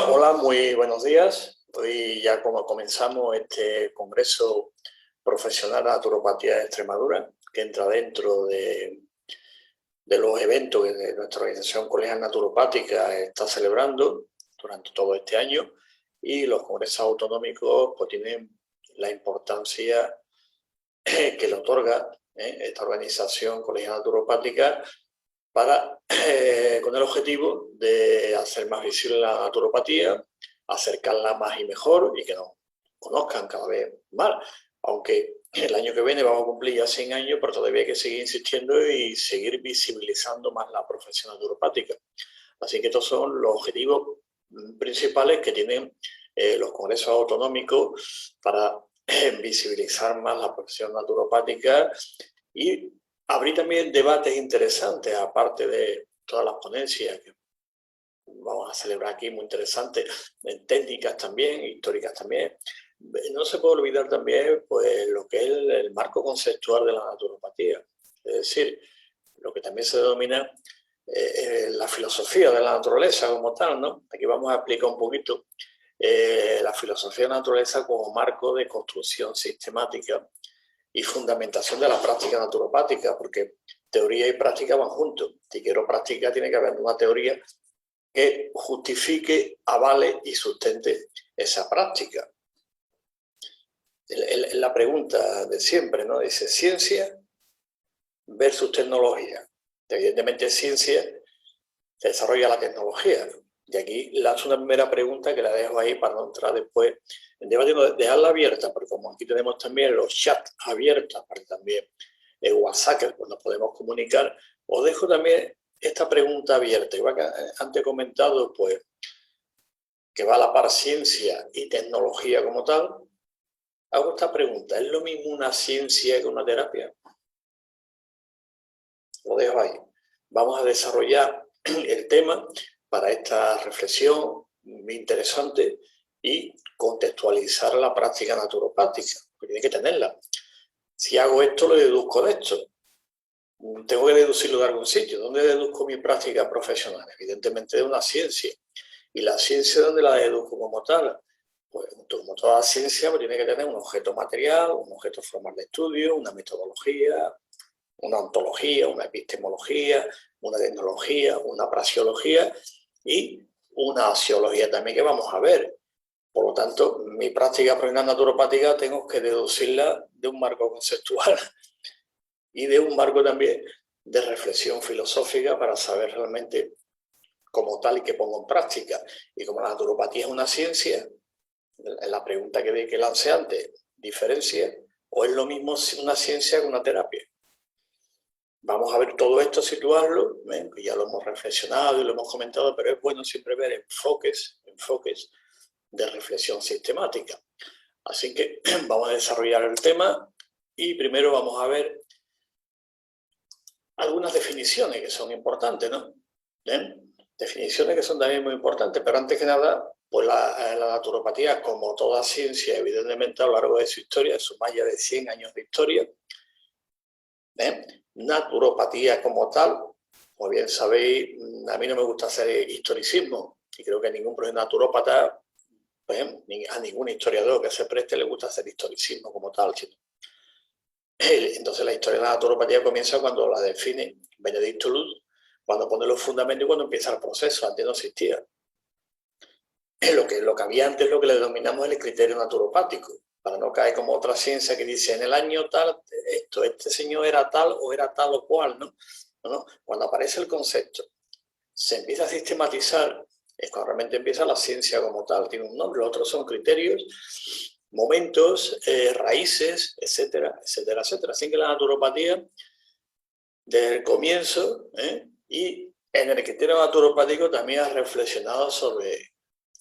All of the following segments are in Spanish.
Hola, muy buenos días. Hoy ya como comenzamos este Congreso Profesional de Naturopatía de Extremadura, que entra dentro de los eventos que nuestra organización Colegial Naturopática está celebrando durante todo este año, y los congresos autonómicos pues tienen la importancia que le otorga esta organización Colegial Naturopática para, con el objetivo de hacer más visible la naturopatía, acercarla más y mejor y que nos conozcan cada vez más. Aunque el año que viene vamos a cumplir ya 100 años, pero todavía hay que seguir insistiendo y seguir visibilizando más la profesión naturopática. Así que estos son los objetivos principales que tienen los congresos autonómicos para visibilizar más la profesión naturopática y abrir también debates interesantes, aparte de todas las ponencias que vamos a celebrar aquí, muy interesantes, técnicas también, históricas también. No se puede olvidar también pues, lo que es el marco conceptual de la naturopatía, es decir, lo que también se denomina la filosofía de la naturaleza como tal, ¿no? Aquí vamos a explicar un poquito la filosofía de la naturaleza como marco de construcción sistemática y fundamentación de la práctica naturopática, porque teoría y práctica van juntos. Si quiero práctica, tiene que haber una teoría que justifique, avale y sustente esa práctica. La pregunta de siempre, ¿no? Dice, ciencia versus tecnología. Evidentemente, ciencia se desarrolla la tecnología. Y aquí es una primera pregunta que la dejo ahí para no entrar después en debate, dejarla abierta, porque como aquí tenemos también los chats abiertos, para también el WhatsApp, que nos podemos comunicar, os dejo también esta pregunta abierta. Igual que antes he comentado, pues, que va a la par ciencia y tecnología como tal, hago esta pregunta, ¿es lo mismo una ciencia que una terapia? Lo dejo ahí. Vamos a desarrollar el tema para esta reflexión muy interesante y contextualizar la práctica naturopática, porque tiene que tenerla. Si hago esto, lo deduzco de esto. Tengo que deducirlo de algún sitio. ¿Dónde deduzco mi práctica profesional? Evidentemente de una ciencia. ¿Y la ciencia dónde la deduzco como tal? Pues como toda ciencia, pues, tiene que tener un objeto material, un objeto formal de estudio, una metodología, una ontología, una epistemología, una tecnología, una praxeología y una axiología también que vamos a ver. Por lo tanto, mi práctica profesional naturopática tengo que deducirla de un marco conceptual y de un marco también de reflexión filosófica para saber realmente como tal y que pongo en práctica. Y como la naturopatía es una ciencia, la pregunta que lancé antes, ¿diferencia o es lo mismo una ciencia que una terapia? Vamos a ver todo esto, situarlo, ya lo hemos reflexionado y lo hemos comentado, pero es bueno siempre ver enfoques de reflexión sistemática. Así que vamos a desarrollar el tema y primero vamos a ver algunas definiciones que son importantes, ¿no? ¿Bien? Definiciones que son también muy importantes, pero antes que nada, pues la naturopatía, como toda ciencia, evidentemente a lo largo de su historia, de su más allá de 100 años de historia, naturopatía como tal, como bien sabéis, a mí no me gusta hacer historicismo y creo que a ningún naturópata, pues, a ningún historiador que se preste le gusta hacer historicismo como tal. Entonces la historia de la naturopatía comienza cuando la define Benedicto Luz, cuando pone los fundamentos y cuando empieza el proceso. Antes no existía. Lo que había antes es lo que le denominamos el criterio naturopático, para no caer como otra ciencia que dice en el año tal, este señor era tal o cual, ¿no? ¿No? Cuando aparece el concepto, se empieza a sistematizar, es cuando realmente empieza la ciencia como tal, tiene un nombre, los otros son criterios, momentos, raíces, etcétera, etcétera, etcétera. Así que la naturopatía, desde el comienzo, y en el criterio naturopático también ha reflexionado sobre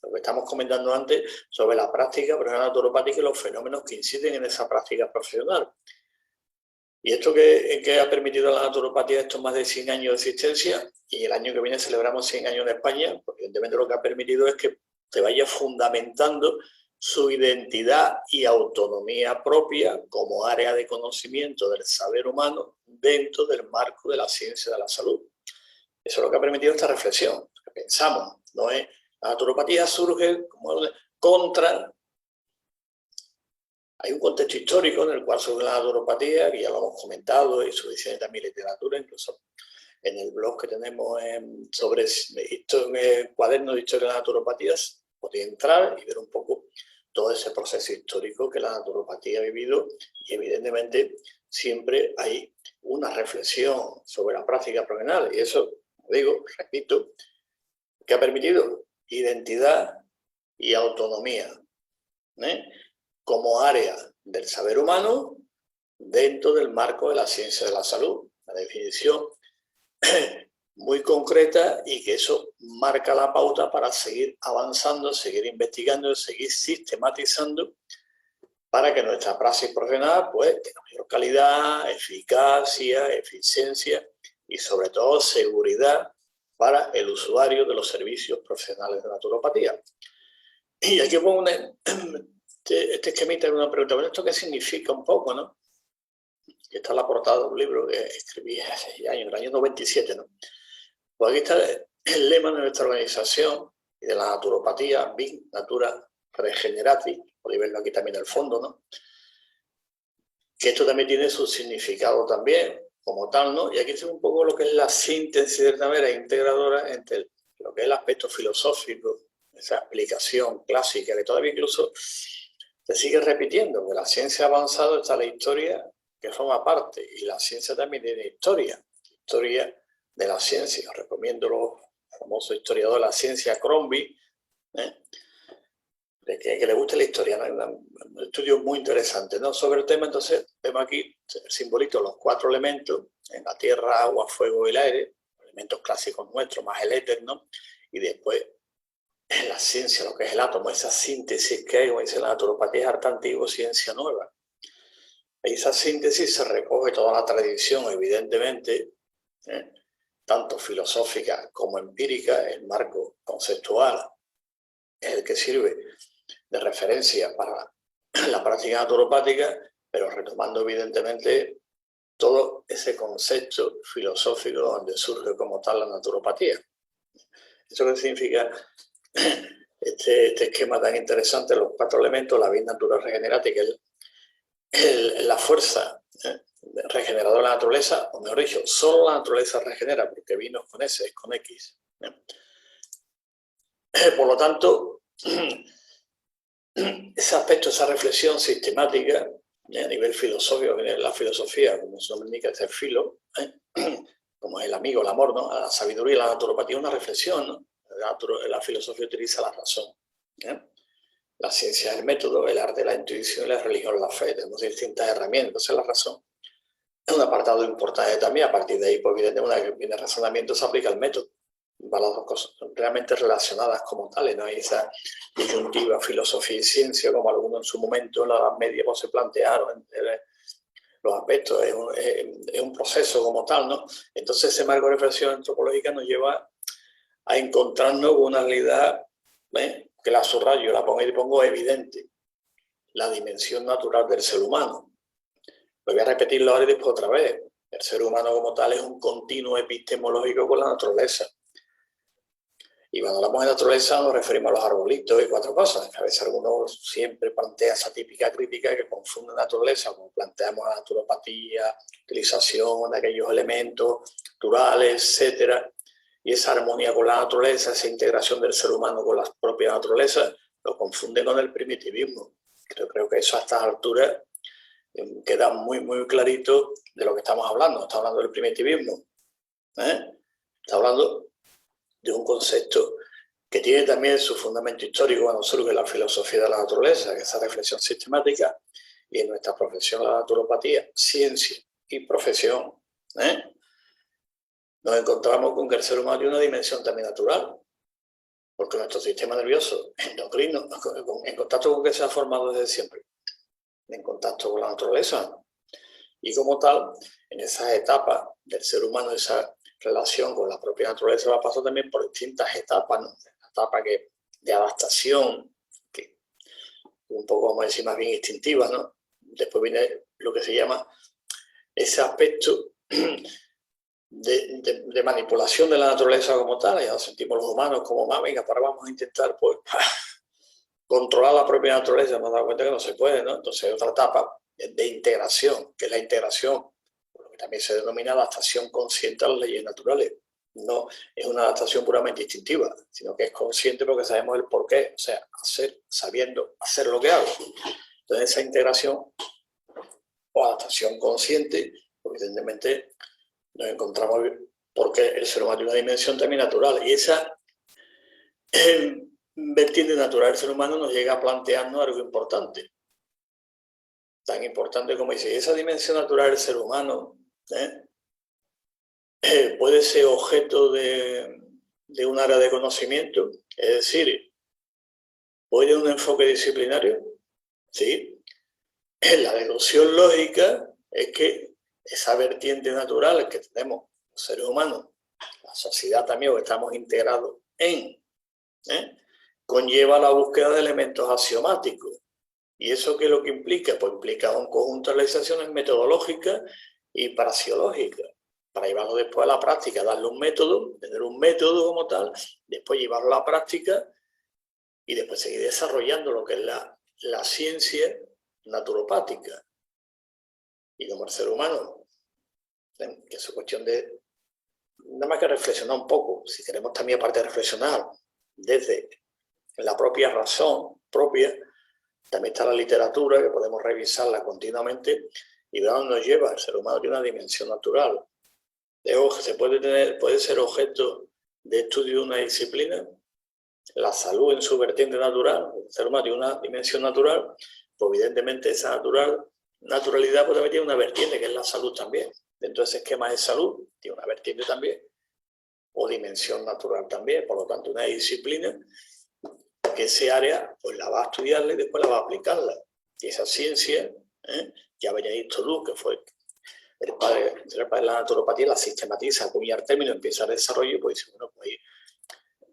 lo que estamos comentando antes, sobre la práctica profesional naturopática y los fenómenos que inciden en esa práctica profesional. Y esto que ha permitido a la naturopatía estos más de 100 años de existencia, y el año que viene celebramos 100 años en España, porque evidentemente lo que ha permitido es que se vaya fundamentando su identidad y autonomía propia como área de conocimiento del saber humano dentro del marco de la ciencia de la salud. Eso es lo que ha permitido esta reflexión. Pensamos, no es La naturopatía surge como contra... Hay un contexto histórico en el cual surge la naturopatía, que ya lo hemos comentado, y suficiente también literatura, incluso en el blog que tenemos sobre el cuaderno de historia de la naturopatía, podéis entrar y ver un poco todo ese proceso histórico que la naturopatía ha vivido, y evidentemente siempre hay una reflexión sobre la práctica profesional, y eso, como digo, repito, que ha permitido identidad y autonomía, como área del saber humano dentro del marco de la ciencia de la salud. La definición muy concreta, y que eso marca la pauta para seguir avanzando, seguir investigando, seguir sistematizando para que nuestra praxis profesional pues tenga mayor calidad, eficacia, eficiencia y sobre todo seguridad para el usuario de los servicios profesionales de naturopatía. Y aquí pongo este esquemita con una pregunta. Bueno, ¿esto qué significa un poco, no? Y está la portada de un libro que escribí hace años, en el año 97, ¿no? Pues aquí está el lema de nuestra organización y de la naturopatía, Vin Natura Regenerati, podéis verlo aquí también en el fondo, ¿no? Que esto también tiene su significado también, como tal, ¿no? Y aquí es un poco lo que es la síntesis, de esta manera integradora entre lo que es el aspecto filosófico, esa explicación clásica, que todavía incluso se sigue repitiendo, que la ciencia ha avanzado, está la historia que forma parte, y la ciencia también tiene historia de la ciencia. Os recomiendo los famosos historiadores de la ciencia, Crombie, de que le guste la historia, ¿no? Un estudio muy interesante, ¿no? Sobre el tema. Entonces vemos aquí el simbolito, los 4 elementos, en la tierra, agua, fuego y el aire, elementos clásicos nuestros, más el éter, ¿no? Y después en la ciencia, lo que es el átomo, esa síntesis que hay, como dice la naturopatía, es arte antiguo, ciencia nueva. Esa síntesis se recoge toda la tradición, evidentemente, tanto filosófica como empírica. El marco conceptual es el que sirve de referencia para la práctica naturopática, pero retomando evidentemente todo ese concepto filosófico donde surge como tal la naturopatía. ¿Eso qué significa? Este esquema tan interesante, los 4 elementos, la vida natural regenerática, la fuerza regeneradora de la naturaleza, o mejor dicho, solo la naturaleza regenera, porque vino con S, es con X. Por lo tanto, ese aspecto, esa reflexión sistemática a nivel filosófico, la filosofía, como su nombre indica, es el filo, como es el amigo, el amor, ¿no? La sabiduría y la naturopatía es una reflexión, ¿no? La filosofía utiliza la razón, la ciencia es el método, el arte la intuición y la religión la fe. Tenemos distintas herramientas. Esa es la razón. Es un apartado importante también. A partir de ahí, pues evidentemente, una vez que viene el razonamiento, se aplica el método. Para las 2 cosas realmente relacionadas como tales, no hay esa disyuntiva filosofía y ciencia como algunos en su momento en la Edad Media pues, se plantearon los aspectos. Es un proceso como tal, ¿no? Entonces ese marco de reflexión antropológica nos lleva a encontrarnos con una realidad que la subrayo, la pongo y pongo evidente, la dimensión natural del ser humano. Lo voy a repetirlo ahora y después otra vez. El ser humano como tal es un continuo epistemológico con la naturaleza. Y cuando hablamos de naturaleza nos referimos a los arbolitos y 4 cosas. A veces algunos siempre plantea esa típica crítica que confunde naturaleza, como planteamos la naturopatía, utilización de aquellos elementos naturales, etcétera. Y esa armonía con la naturaleza, esa integración del ser humano con la propia naturaleza, lo confunde con el primitivismo. Creo que eso a estas alturas queda muy, muy clarito de lo que estamos hablando. Está hablando del primitivismo. Está hablando de un concepto que tiene también su fundamento histórico cuando surge la filosofía de la naturaleza, que es esa reflexión sistemática, y en nuestra profesión, la naturopatía, ciencia y profesión, nos encontramos con que el ser humano tiene una dimensión también natural, porque nuestro sistema nervioso endocrino, en contacto con que se ha formado desde siempre, en contacto con la naturaleza, y como tal, en esas etapas del ser humano, esa relación con la propia naturaleza va a pasar también por distintas etapas, ¿no? Etapa de adaptación, que un poco, vamos a decir, más bien instintiva, ¿no? Después viene lo que se llama ese aspecto de manipulación de la naturaleza como tal. Ya nos sentimos los humanos como más, venga, ahora vamos a intentar pues controlar la propia naturaleza. Hemos dado cuenta que no se puede, ¿no? Entonces hay otra etapa de integración, que es la integración, lo que también se denomina adaptación consciente a las leyes naturales. No es una adaptación puramente instintiva, sino que es consciente porque sabemos el porqué, o sea, sabiendo hacer lo que hago. Entonces esa integración o adaptación consciente, porque evidentemente nos encontramos porque el ser humano tiene una dimensión también natural, y esa vertiente natural del ser humano nos llega a plantearnos algo importante, tan importante como dice, esa dimensión natural del ser humano puede ser objeto de un área de conocimiento, es decir, puede un enfoque disciplinario, sí. La deducción lógica es que esa vertiente natural que tenemos los seres humanos, la sociedad también, que estamos integrados en, conlleva la búsqueda de elementos axiomáticos. ¿Y eso qué es lo que implica? Pues implica un conjunto de realizaciones metodológicas y praxeológicas, para llevarlo después a la práctica, darle un método, tener un método como tal, después llevarlo a la práctica y después seguir desarrollando lo que es la ciencia naturopática. Y como el ser humano, que es cuestión de nada más que reflexionar un poco, si queremos también aparte de reflexionar desde la propia razón propia, también está la literatura, que podemos revisarla continuamente y ver dónde nos lleva. El ser humano tiene una dimensión natural. Se puede ser objeto de estudio de una disciplina. La salud en su vertiente natural, el ser humano tiene una dimensión natural, pues evidentemente esa naturalidad puede tener una vertiente que es la salud también. Dentro de ese esquema de salud tiene una vertiente también, o dimensión natural también, por lo tanto una disciplina que ese área pues la va a estudiarla y después la va a aplicarla. Y esa ciencia, ya Benedicto Tolu, que fue el padre de la naturopatía, la sistematiza, acuña el término, empieza a desarrollo y pues dice, bueno, pues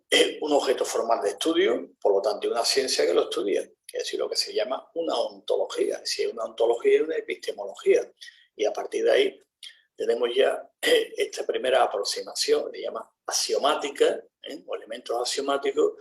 es un objeto formal de estudio, por lo tanto, una ciencia que lo estudia, que es decir, lo que se llama una ontología. Si es una ontología, es una epistemología. Y a partir de ahí tenemos ya esta primera aproximación, que se llama axiomática, o elementos axiomáticos,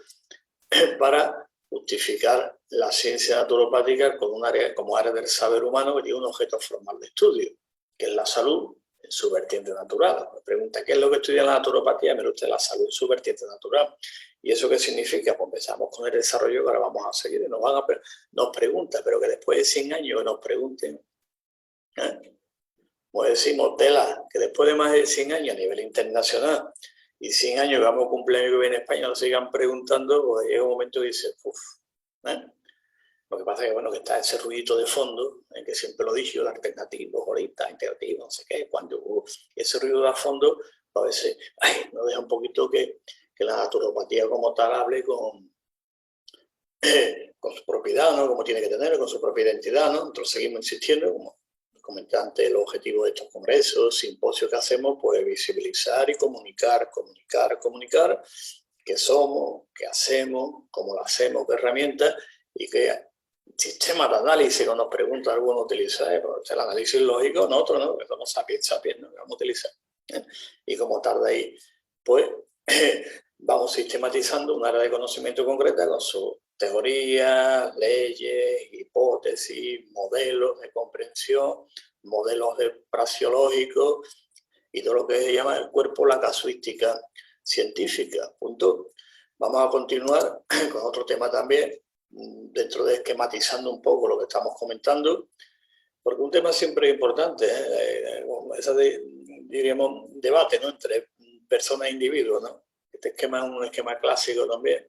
para justificar la ciencia naturopática como área del saber humano que tiene un objeto formal de estudio, que es la salud en su vertiente natural. Me pregunta, ¿qué es lo que estudia la naturopatía? Mire usted, la salud en su vertiente natural. ¿Y eso qué significa? Pues empezamos con el desarrollo que ahora vamos a seguir. Y nos pregunta, pero que después de 100 años que nos pregunten, como decimos, tela, que después de más de 100 años a nivel internacional y 100 años que vamos a cumplir que viene en España, nos sigan preguntando, pues llega un momento que dice, uff, Lo que pasa es que, bueno, que está ese ruidito de fondo, que siempre lo he dicho, alternativo, ahorita, integrativo, no sé qué, cuando ese ruido de fondo, a veces nos deja un poquito que la naturopatía como tal hable con su propiedad, ¿no? Como tiene que tener, con su propia identidad, ¿no? Nosotros seguimos insistiendo, como comenté antes, el objetivo de estos congresos, simposios que hacemos, pues visibilizar y comunicar qué somos, qué hacemos, cómo lo hacemos, qué herramientas, y qué sistemas de análisis que nos pregunta alguno utilizar, pues el análisis lógico, nosotros, ¿no? Que somos sapiens, ¿no? Que vamos a utilizar. Y como tarde ahí, pues vamos sistematizando un área de conocimiento concreta con sus teorías, leyes, hipótesis, modelos de comprensión, modelos de praxeológicos y todo lo que se llama el cuerpo, la casuística científica. Punto. Vamos a continuar con otro tema también, dentro de esquematizando un poco lo que estamos comentando, porque un tema siempre es importante, diríamos, debate, ¿no? Entre personas e individuos, ¿no? Este esquema es un esquema clásico también.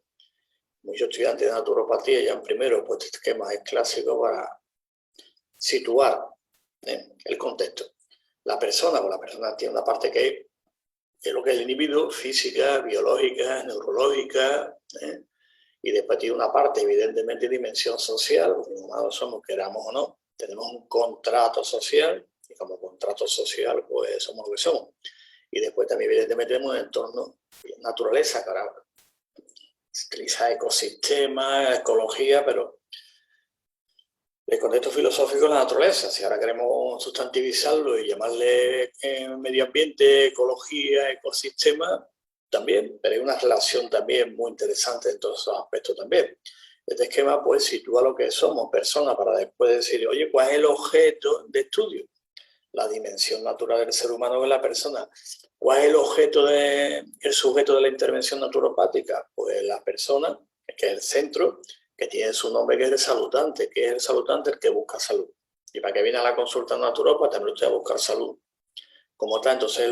Muchos estudiantes de naturopatía ya en primero, pues este esquema es clásico para situar el contexto. La persona tiene una parte que es lo que es el individuo, física, biológica, neurológica, y después tiene una parte, evidentemente, de dimensión social, porque humanos somos, queramos o no, tenemos un contrato social, y como contrato social, pues somos lo que somos. Y después también, evidentemente, tenemos un entorno, naturaleza, para utilizar ecosistemas, ecología, pero el contexto filosófico de la naturaleza. Si ahora queremos sustantivizarlo y llamarle medio ambiente, ecología, ecosistema, también, pero hay una relación también muy interesante en todos esos aspectos también. Este esquema pues sitúa lo que somos, personas, para después decir, oye, ¿cuál es el objeto de estudio? La dimensión natural del ser humano que es la persona. ¿Cuál es el sujeto de la intervención naturopática? Pues la persona, que es el centro, que tiene su nombre, que es el saludante, que es el saludante el que busca salud. ¿Y para qué viene a la consulta naturópata? También usted a buscar salud. Como tal, entonces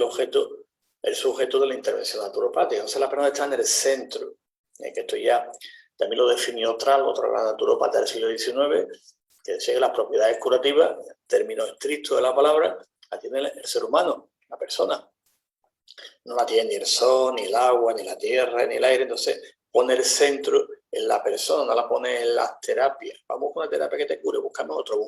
el sujeto de la intervención naturopática. Entonces la persona está en el centro, que esto ya también lo definió Tral, otro gran naturópata del siglo XIX, que decía que las propiedades curativas, en términos estrictos de la palabra, la tiene el ser humano, la persona. No la tiene ni el sol, ni el agua, ni la tierra, ni el aire. Entonces pone el centro en la persona, no la pone en las terapias. Vamos con una terapia que te cure, buscamos otro,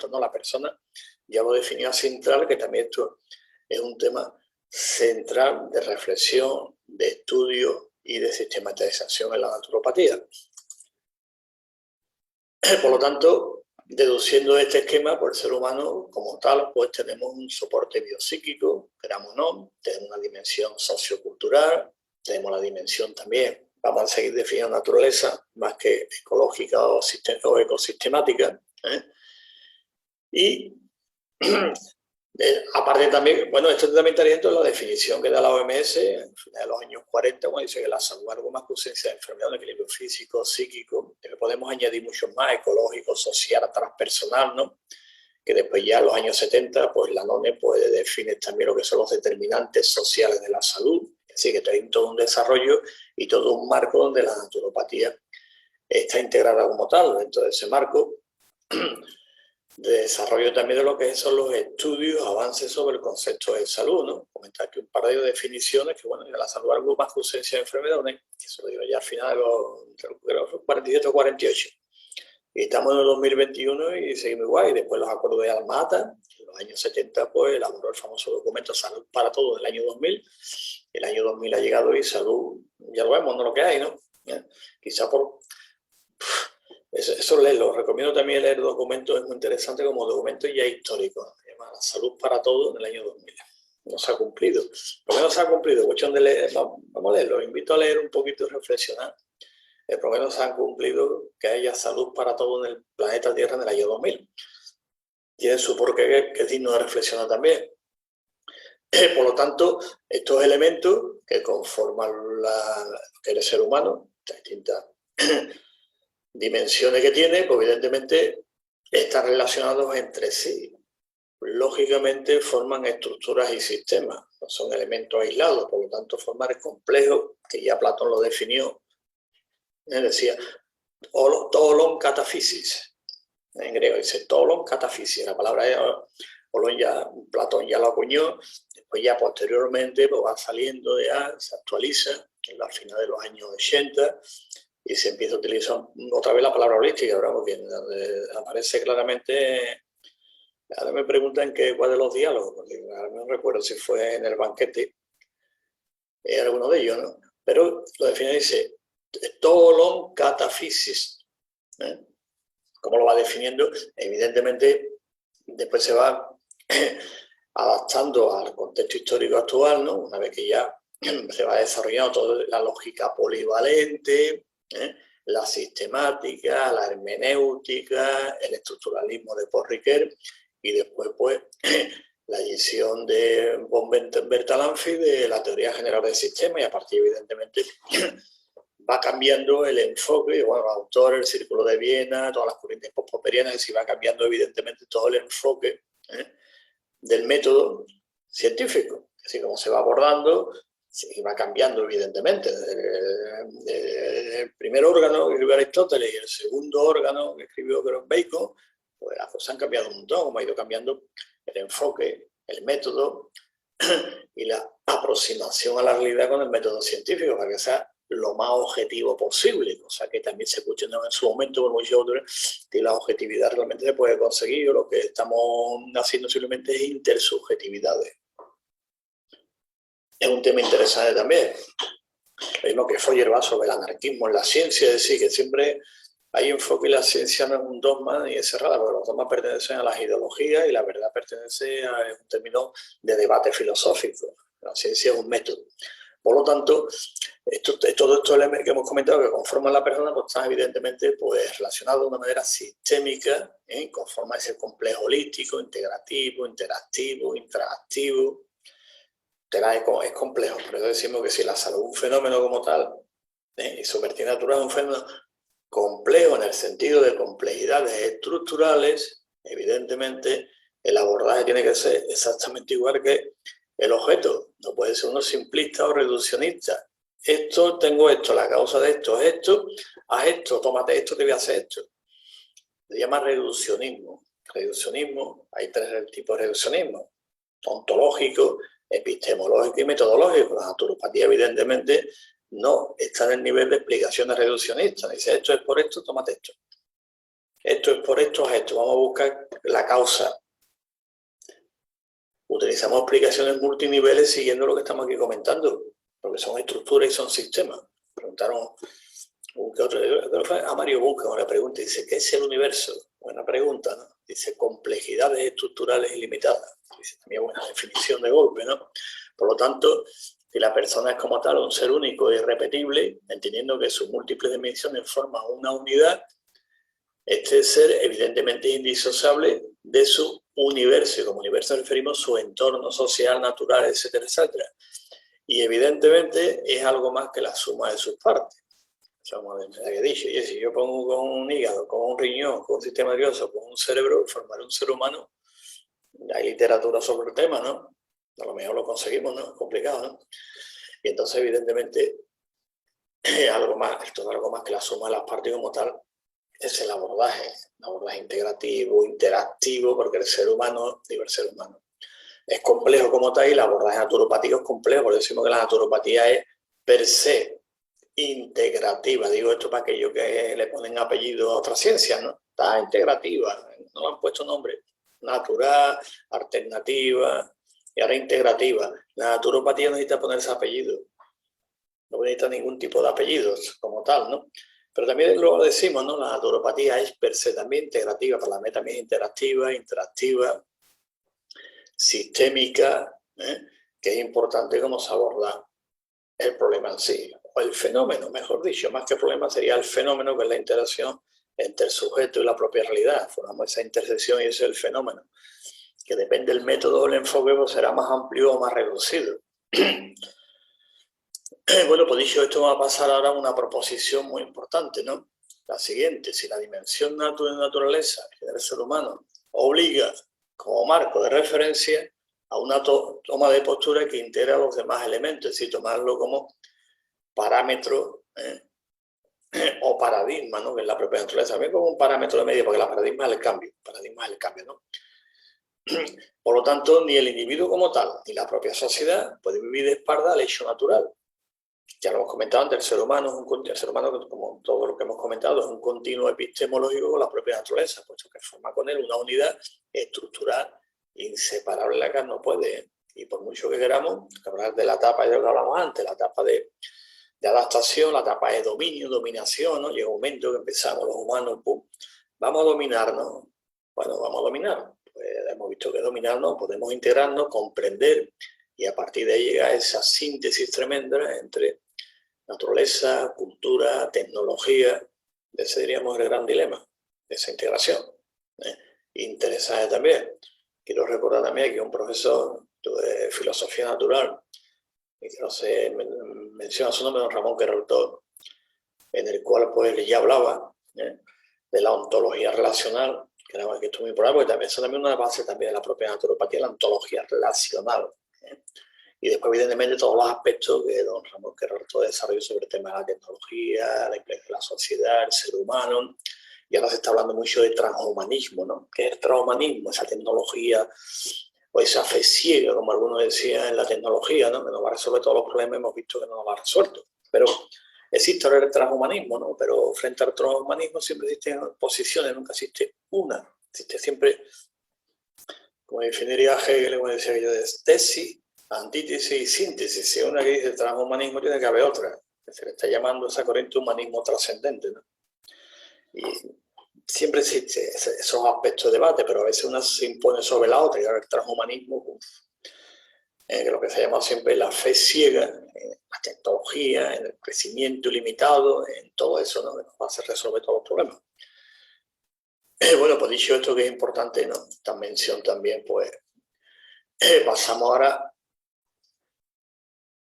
no, la persona. Ya lo definió a central, que también esto es un tema central de reflexión, de estudio y de sistematización en la naturopatía. Por lo tanto, deduciendo este esquema, por el ser humano como tal, pues tenemos un soporte biopsíquico, queramos o no, tenemos una dimensión sociocultural, tenemos la dimensión también, vamos a seguir definiendo naturaleza, más que ecológica o ecosistemática, y aparte también, bueno, esto también está dentro de la definición que da la OMS en de los años 40, cuando dice que la salud es algo más que ausencia de enfermedad, un equilibrio físico, psíquico, que podemos añadir muchos más, ecológico, social, transpersonal, ¿no? Que después ya en los años 70, pues la NONE pues, define también lo que son los determinantes sociales de la salud, así que hay todo un desarrollo y todo un marco donde la naturopatía está integrada como tal. Dentro de ese marco de desarrollo también de lo que son los estudios, avances sobre el concepto de salud, ¿no? Comentar que un par de definiciones, que bueno, la salud es algo más que ausencia de enfermedades, que eso lo digo ya al final de los 47 o 48. Y estamos en el 2021 y seguimos igual, y después los acuerdos de Alma-Ata, en los años 70 pues elaboró el famoso documento Salud para Todos del año 2000, el año 2000 ha llegado y salud, ya lo vemos, no lo que hay, ¿no? Quizá por... Eso leerlo, recomiendo también leer documentos, es muy interesante como documento ya histórico, se llama La Salud para Todos en el año 2000. No se ha cumplido, por lo menos se ha cumplido, cuestión de leer, vamos a leerlo, invito a leer un poquito y reflexionar. Por lo menos se han cumplido que haya salud para todos en el planeta Tierra en el año 2000. Tiene su porqué que es digno de reflexionar también. Por lo tanto, estos elementos que conforman el ser humano, las distintas dimensiones que tiene, pues evidentemente están relacionados entre sí. Lógicamente forman estructuras y sistemas, no son elementos aislados, por lo tanto formar complejos, que ya Platón lo definió, decía, tolon cataphysis, en griego dice tolon cataphysis, la palabra Platón ya lo acuñó, después ya posteriormente pues va saliendo, se actualiza en la final de los años 80 y se empieza a utilizar otra vez la palabra holística, ¿verdad? Porque aparece claramente. Ahora me preguntan cuál de los diálogos, porque ahora no recuerdo si fue en el banquete, alguno de ellos, ¿no? Pero lo define, dice, tolon cataphysis. ¿Cómo lo va definiendo? Evidentemente, después se va adaptando al contexto histórico actual, ¿no? Una vez que ya se va desarrollando toda la lógica polivalente, la sistemática, la hermenéutica, el estructuralismo de Paul Ricoeur, y después, pues, la edición de von Bertalanffy de la teoría general del sistema, y a partir, evidentemente, va cambiando el enfoque, bueno, los autores, el Círculo de Viena, todas las corrientes post-popperianas, y va cambiando, evidentemente, todo el enfoque del método científico. Así como se va abordando, y va cambiando, evidentemente. El primer órgano que escribió Aristóteles y el segundo órgano que escribió Bacon, pues las cosas han cambiado un montón, como ha ido cambiando el enfoque, el método y la aproximación a la realidad con el método científico, para que sea lo más objetivo posible, cosa que también se cuestionó en su momento por muchos otros, que la objetividad realmente se puede conseguir, o lo que estamos haciendo simplemente es intersubjetividades. Es un tema interesante también. Lo mismo que Feuerbach sobre el anarquismo en la ciencia, es decir, que siempre hay enfoque y la ciencia no es un dogma ni es cerrada, porque los dogmas pertenecen a las ideologías y la verdad pertenece a un término de debate filosófico. La ciencia es un método. Por lo tanto, todos estos elementos que hemos comentado que conforman la persona pues están evidentemente pues, relacionados de una manera sistémica, conforma ese complejo holístico, integrativo, interactivo, interactivo. Es complejo, por eso decimos que si la salud es un fenómeno como tal, y su vertiente natural es un fenómeno complejo en el sentido de complejidades estructurales, evidentemente el abordaje tiene que ser exactamente igual que el objeto. No puede ser uno simplista o reduccionista. Esto, tengo esto, la causa de esto es esto, haz esto, tómate esto, te voy a hacer esto. Se llama reduccionismo. Reduccionismo, hay tres tipos de reduccionismo: ontológico, epistemológico y metodológico. La naturopatía, evidentemente, no está en el nivel de explicaciones reduccionistas. Dice, esto es por esto, tómate esto. Esto es por esto, haz esto. Vamos a buscar la causa. Utilizamos explicaciones multiniveles siguiendo lo que estamos aquí comentando, porque son estructuras y son sistemas. Preguntaron a Mario Bunge una pregunta, dice, ¿qué es el universo? Buena pregunta, ¿no? Dice, complejidades estructurales ilimitadas. Dice, también buena definición de golpe, ¿no? Por lo tanto, si la persona es como tal un ser único e irrepetible, entendiendo que sus múltiples dimensiones forman una unidad, este ser evidentemente es indisociable de su universo, y como universo referimos su entorno social, natural, etcétera, etcétera. Y evidentemente es algo más que la suma de sus partes. Como había dicho, y si yo pongo con un hígado, con un riñón, con un sistema nervioso, con un cerebro, formar un ser humano, hay literatura sobre el tema, ¿no? A lo mejor lo conseguimos, ¿no? Es complicado, ¿no? Y entonces, evidentemente, algo más, esto es algo más que la suma de las partes como tal, es el abordaje integrativo, interactivo, porque el ser humano, digo, el ser humano, es complejo como tal y el abordaje naturopático es complejo, por eso decimos que la naturopatía es per se integrativa. Digo esto para aquellos que le ponen apellido a otras ciencias, ¿no? Está integrativa, no le han puesto nombre. Natural, alternativa y ahora integrativa. La naturopatía no necesita ponerse apellido, no necesita ningún tipo de apellidos como tal, ¿no? Pero también lo decimos, ¿no? La naturopatía es per se también integrativa, para la meta también es interactiva, interactiva, sistémica, que es importante cómo se aborda el problema en sí, o el fenómeno, mejor dicho, más que problema sería el fenómeno, que es la interacción entre el sujeto y la propia realidad. Formamos esa intersección y ese es el fenómeno, que depende del método o el enfoque, pues será más amplio o más reducido. Bueno, pues dicho esto, va a pasar ahora a una proposición muy importante, ¿no? La siguiente: si la dimensión de naturaleza del ser humano obliga como marco de referencia a una toma de postura que integra los demás elementos, es decir, tomarlo como parámetro o paradigma, ¿no? Que es la propia naturaleza, también como un parámetro de medida, porque la paradigma es el cambio, ¿no? Por lo tanto, ni el individuo como tal, ni la propia sociedad puede vivir de espalda al hecho natural. Ya lo hemos comentado antes, el ser humano, como todo lo que hemos comentado, es un continuo epistemológico con la propia naturaleza, puesto que forma con él una unidad estructural inseparable, la que no puede. Y por mucho que queramos, hablar de la etapa de lo que hablamos antes, la etapa de adaptación, la etapa de dominio, dominación, ¿no? Llega un momento que empezamos los humanos, ¡pum!, vamos a dominarnos. Bueno, vamos a dominar. Pues hemos visto que dominarnos, podemos integrarnos, comprender, y a partir de ahí llega esa síntesis tremenda entre naturaleza, cultura, tecnología. Ese diríamos el gran dilema, esa integración. Interesante también. Quiero recordar también que un profesor de filosofía natural, y que no sé, menciona su nombre, don Ramón Queraltó, en el cual pues ya hablaba de la ontología relacional, que era que esto muy importante, porque también es también una base también de la propia naturopatía, la ontología relacional. Y después, evidentemente, todos los aspectos que don Ramón Queraltó desarrolló sobre el tema de la tecnología, la influencia de la sociedad, el ser humano. Y ahora se está hablando mucho de transhumanismo, ¿no? ¿Qué es el transhumanismo? Esa tecnología o esa fe ciega, como algunos decían, en la tecnología, ¿no? Que nos va a resolver todos los problemas, hemos visto que no nos va a resuelto. Pero existe ahora el transhumanismo, ¿no? Pero frente al transhumanismo siempre existen posiciones, nunca existe una. Existe siempre, como definiría Hegel, como decía yo, de tesis, antítesis y síntesis. Si una que dice transhumanismo, tiene que haber otra. Se le está llamando esa corriente humanismo trascendente, ¿no? Y siempre existe esos aspectos de debate, pero a veces una se impone sobre la otra, y ahora el transhumanismo, que lo que se llama siempre la fe ciega, en la tecnología, en el crecimiento ilimitado, en todo eso, ¿no? Que nos va a hacer resolver todos los problemas. Bueno, pues dicho esto, que es importante, ¿no? Esta mención también, pues pasamos ahora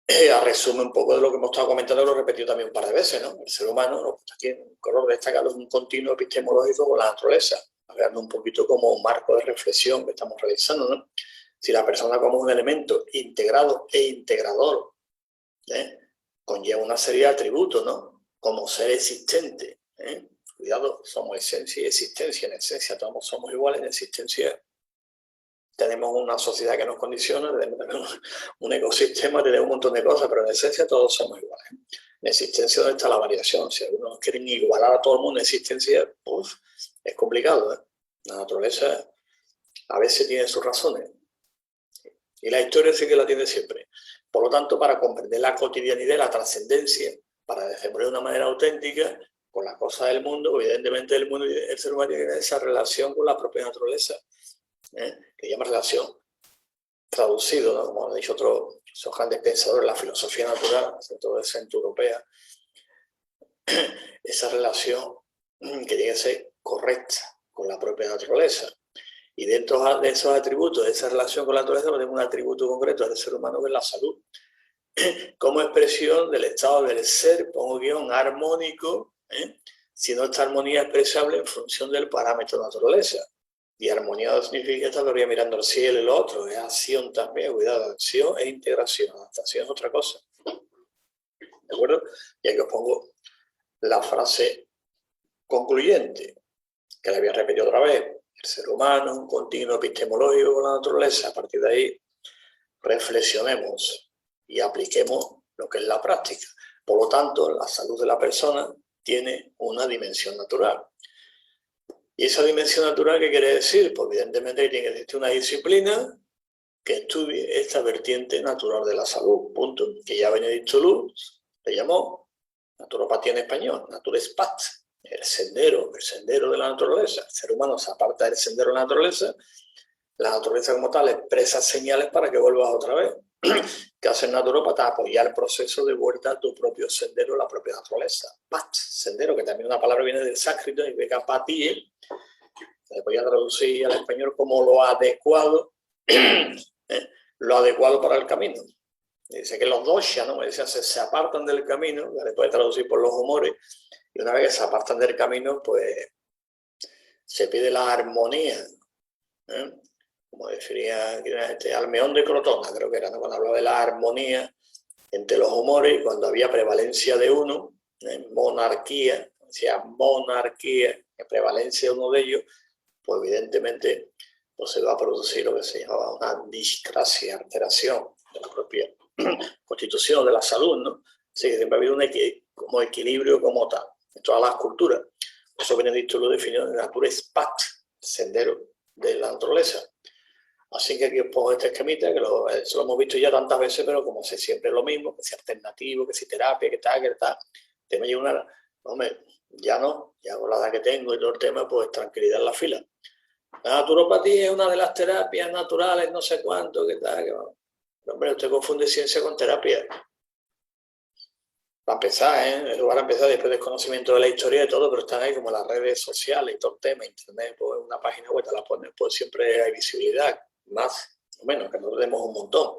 a resumen un poco de lo que hemos estado comentando, lo he repetido también un par de veces, ¿no? El ser humano, ¿no? Aquí en color destacado, es un continuo epistemológico con la naturaleza, hablando un poquito como un marco de reflexión que estamos realizando, ¿no? Si la persona como un elemento integrado e integrador, conlleva una serie de atributos, ¿no? Como ser existente, cuidado, somos esencia y existencia. En esencia todos somos iguales, en existencia tenemos una sociedad que nos condiciona, tenemos un ecosistema, tenemos un montón de cosas, pero en esencia todos somos iguales. En existencia, ¿dónde está la variación? Si algunos quieren igualar a todo el mundo en existencia, pues es complicado, ¿eh? La naturaleza a veces tiene sus razones. Y la historia sí que la tiene siempre. Por lo tanto, para comprender la cotidianidad y la trascendencia, para desenvolver de una manera auténtica con las cosas del mundo, evidentemente el mundo y el ser humano tiene esa relación con la propia naturaleza, que llama relación traducido, ¿no? Como han dicho otros grandes pensadores, la filosofía natural, sobre todo de centro europea, esa relación que tiene que ser correcta con la propia naturaleza. Y dentro de esos atributos, de esa relación con la naturaleza, tenemos un atributo concreto del ser humano, que es la salud, como expresión del estado del ser, pongo guión, armónico, si no esta armonía es expresable en función del parámetro de naturaleza. Y armonía no significa que estaría mirando al cielo y lo otro, es acción también, cuidado, acción e integración, adaptación es otra cosa. ¿De acuerdo? Y aquí os pongo la frase concluyente, que la voy a repetir otra vez. El ser humano, un continuo epistemológico con la naturaleza. A partir de ahí, reflexionemos y apliquemos lo que es la práctica. Por lo tanto, la salud de la persona tiene una dimensión natural. ¿Y esa dimensión natural qué quiere decir? Pues evidentemente tiene que existir una disciplina que estudie esta vertiente natural de la salud, punto. Que ya Benedicto Luz le llamó naturopatía en español, naturespat, el sendero de la naturaleza. El ser humano se aparta del sendero de la naturaleza como tal expresa señales para que vuelvas otra vez. ¿Qué hace el naturópata? Apoyar el proceso de vuelta a tu propio sendero, la propia naturaleza. Pat, sendero, que también una palabra viene del sánscrito y venga patie, se podía traducir al español como lo adecuado, lo adecuado para el camino. Dice que los dosha, ¿no? Dice, se apartan del camino, se puede traducir por los humores, y una vez que se apartan del camino, pues se pide la armonía, como decía Almeón de Crotona, creo que era, ¿no? Cuando hablaba de la armonía entre los humores, y cuando había prevalencia de uno, monarquía, prevalencia de uno de ellos, pues evidentemente pues se va a producir lo que se llama una discrasia, alteración de la propia constitución de la salud, ¿no? Así que siempre ha habido un como equilibrio como tal en todas las culturas. Eso Benedicto lo definió en naturespat, sendero de la naturaleza. Así que aquí os pongo este esquemita, que eso lo hemos visto ya tantas veces, pero como sé siempre lo mismo, que si alternativo, que si terapia, que tal, te me lleva una... Hombre, ya no, ya con la edad que tengo y todo el tema, pues tranquilidad en la fila. La naturopatía es una de las terapias naturales, no sé cuánto, que tal, que no. Hombre, usted confunde ciencia con terapia. Para empezar, en lugar de empezar después del conocimiento de la historia y todo, pero están ahí como las redes sociales y todo el tema, internet, pues una página web te la pones, pues siempre hay visibilidad, más o menos, que nos demos un montón.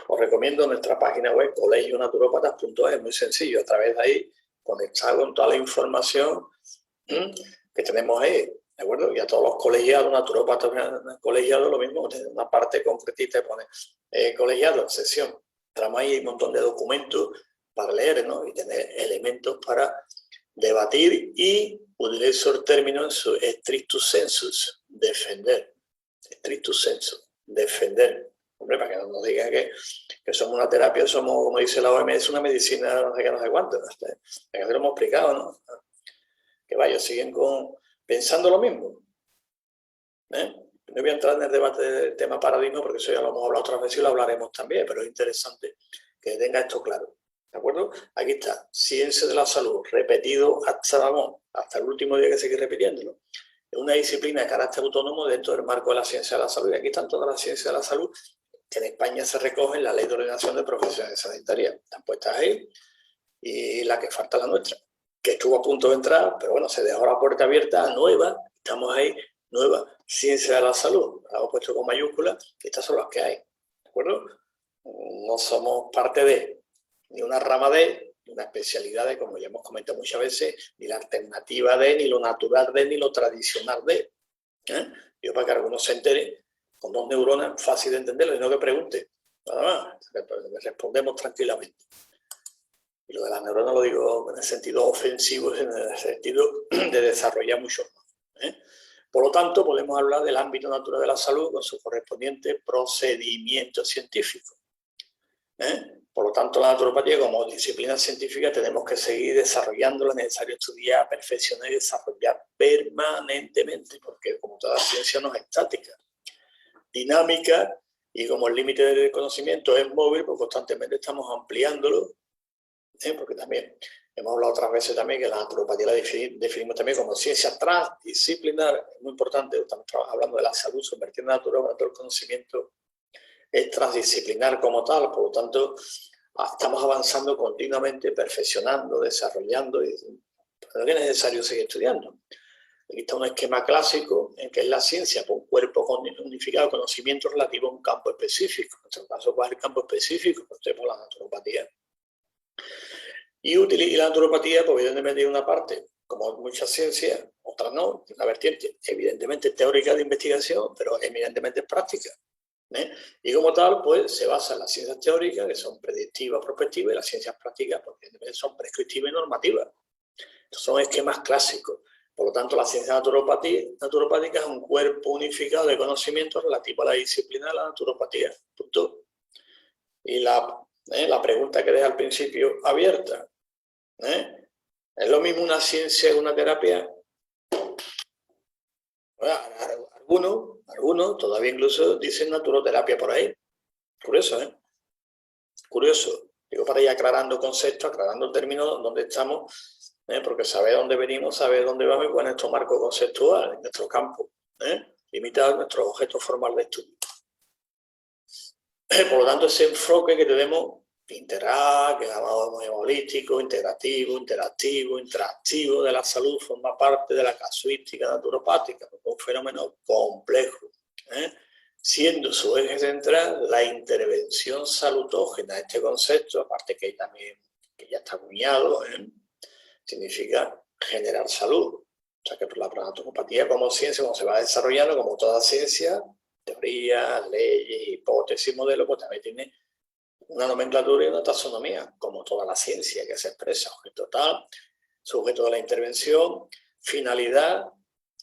Os recomiendo nuestra página web, colegionaturopatas.es, muy sencillo, a través de ahí conectar con toda la información que tenemos ahí, ¿de acuerdo? Y a todos los colegiados, naturópatas, colegiados, lo mismo, tiene una parte concretita, pone colegiado, sesión. Traemos ahí un montón de documentos para leer, ¿no? Y tener elementos para debatir y utilizo el término en su strictus sensus, defender. Strictus sensu, defender. Hombre, para que no nos digan que somos una terapia, somos, como dice la OMS, una medicina, no sé qué, no sé cuánto. Que lo hemos explicado, ¿no? Que vaya, siguen pensando lo mismo. No voy a entrar en el debate del tema paradigma, porque eso ya lo hemos hablado otras veces y lo hablaremos también, pero es interesante que tenga esto claro. ¿De acuerdo? Aquí está, ciencia de la salud, repetido hasta el último día que sigue repitiéndolo. Es una disciplina de carácter autónomo dentro del marco de la ciencia de la salud. Y aquí están todas las ciencias de la salud que en España se recogen en la Ley de Ordenación de Profesiones Sanitarias. Están puestas ahí y la que falta la nuestra, que estuvo a punto de entrar, pero bueno, se dejó la puerta abierta a nueva, estamos ahí, nueva ciencia de la salud. La hemos puesto con mayúsculas y estas son las que hay. ¿De acuerdo? No somos parte de, ni una rama de, ni una especialidad de, como ya hemos comentado muchas veces, ni la alternativa de, ni lo natural de, ni lo tradicional de. Yo para que algunos se enteren, con 2 neuronas, fácil de entenderlo, y no que pregunte. Nada más, respondemos tranquilamente. Y lo de las neuronas lo digo en el sentido ofensivo, en el sentido de desarrollar mucho más. Por lo tanto, podemos hablar del ámbito natural de la salud con su correspondiente procedimiento científico. Por lo tanto, la naturopatía como disciplina científica tenemos que seguir desarrollando lo necesario estudiar, perfeccionar y desarrollar permanentemente, porque como toda ciencia no es estática, dinámica, y como el límite del conocimiento es móvil, pues constantemente estamos ampliándolo, porque también hemos hablado otras veces también que la naturopatía la definimos también como ciencia transdisciplinar, es muy importante, estamos hablando de la salud, convirtiendo la naturopatía todo el conocimiento es transdisciplinar como tal, por lo tanto estamos avanzando continuamente, perfeccionando, desarrollando, y pero es necesario seguir estudiando. Aquí está un esquema clásico en que es la ciencia por un cuerpo unificado, conocimiento relativo a un campo específico. En nuestro caso, ¿cuál es el campo específico? Pues tenemos la naturopatía. Y la naturopatía, pues evidentemente hay una parte, como muchas ciencias, otras no, una vertiente evidentemente teórica de investigación, pero evidentemente práctica. Y como tal, pues se basa en las ciencias teóricas, que son predictivas, prospectivas, y las ciencias prácticas, porque son prescriptivas y normativas. Estos son esquemas clásicos. Por lo tanto, la ciencia naturopática es un cuerpo unificado de conocimientos relativo a la disciplina de la naturopatía. Punto. Y la pregunta que deja al principio abierta, ¿es lo mismo una ciencia que una terapia? Bueno, algunos todavía incluso dicen naturoterapia por ahí. Curioso, ¿eh? Curioso. Digo, para ir aclarando conceptos, aclarando términos, dónde estamos, porque saber dónde venimos, saber dónde vamos, y cuál es nuestro marco conceptual, en nuestro campo, limitado a nuestro objeto formal de estudio. Por lo tanto, ese enfoque que tenemos integral, que llamamos holístico, integrativo, interactivo, interactivo de la salud, forma parte de la casuística naturopática, porque es un fenómeno complejo, siendo su eje central la intervención salutógena. Este concepto, aparte que también que ya está acuñado, significa generar salud. O sea que por la naturopatía como ciencia, como se va desarrollando, como toda ciencia, teorías, leyes, hipótesis, modelos, pues también tiene una nomenclatura y una taxonomía, como toda la ciencia que se expresa: objeto tal, sujeto de la intervención, finalidad.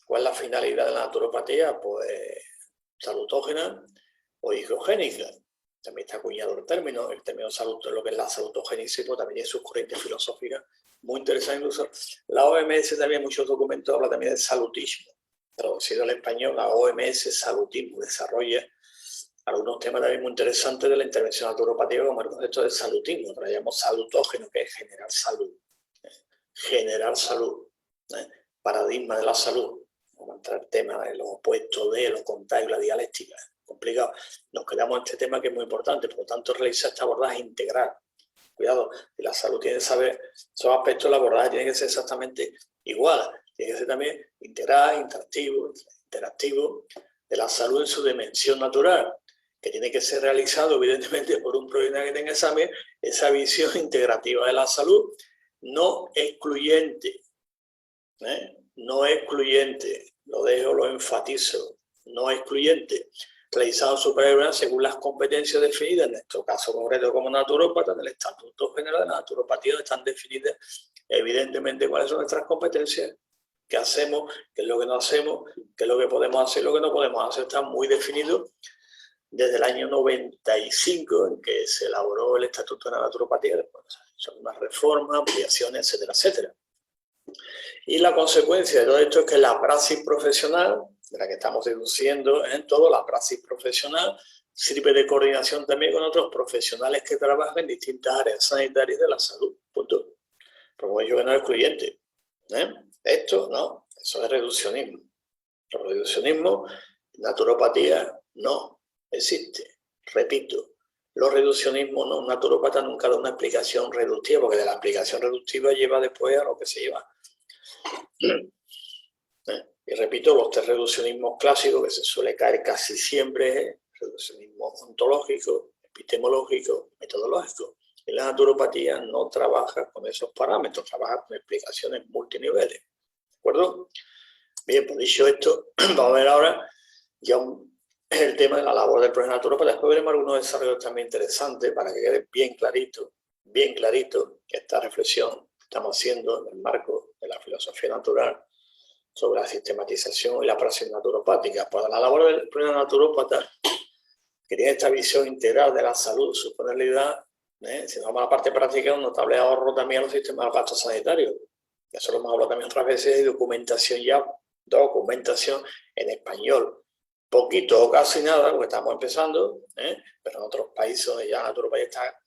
¿Cuál es la finalidad de la naturopatía? Pues salutógena o higiogénica. También está acuñado el término salud, lo que es la salutogénesis, pues también hay sus corrientes filosóficas muy interesantes. Incluso la OMS también, muchos documentos habla también del salutismo. Traducido al español, la OMS Salutismo desarrolla algunos temas también muy interesantes de la intervención naturopática, como el concepto de salutismo, que lo llamamos salutógeno, que es generar salud. Generar salud. Paradigma de la salud. Vamos a entrar en el tema de los opuestos de los contagios, la dialéctica. Complicado. Nos quedamos en este tema que es muy importante, por lo tanto, realizar este abordaje integral. Cuidado, si la salud tiene que saber esos aspectos, el abordaje tiene que ser exactamente igual. Tiene que ser también integral, interactivo, de la salud en su dimensión natural, que tiene que ser realizado, evidentemente, por un profesional que tenga esa visión integrativa de la salud, no excluyente. No excluyente, lo enfatizo, no excluyente, realizado superior según las competencias definidas, en nuestro caso concreto como naturópata, en el Estatuto General de la Naturopatía están definidas evidentemente cuáles son nuestras competencias, qué hacemos, qué es lo que no hacemos, qué es lo que podemos hacer y lo que no podemos hacer. Está muy definido desde el año 95, en que se elaboró el Estatuto de la Naturopatía. Después son unas reformas, ampliaciones, etcétera, etcétera. Y la consecuencia de todo esto es que la praxis profesional, de la que estamos deduciendo en todo, la praxis profesional, sirve de coordinación también con otros profesionales que trabajan en distintas áreas sanitarias de la salud. Punto. Como yo que no es excluyente. Esto no, eso es reduccionismo. El reduccionismo, naturopatía, no existe. Repito, los reduccionismos, no, un naturópata nunca da una explicación reductiva, porque de la explicación reductiva lleva después a lo que se lleva. Y repito, los tres reduccionismos clásicos que se suele caer casi siempre, reduccionismo ontológico, epistemológico, metodológico. Y la naturopatía no trabaja con esos parámetros, trabaja con explicaciones multiniveles. ¿De acuerdo? Bien, pues dicho esto, vamos a ver ahora ya el tema de la labor del profesor naturópata. Después veremos algunos desarrollos también interesantes para que quede bien clarito esta reflexión que estamos haciendo en el marco de la filosofía natural sobre la sistematización y la praxis naturopática. Para la labor del profesor naturópata, que tiene esta visión integral de la salud, su finalidad, si nos vamos a la parte práctica, un notable ahorro también a los sistemas de gastos sanitarios. Eso lo hemos hablado también otras veces, de documentación en español. Poquito o casi nada, porque estamos empezando, pero en otros países donde ya la naturopatía está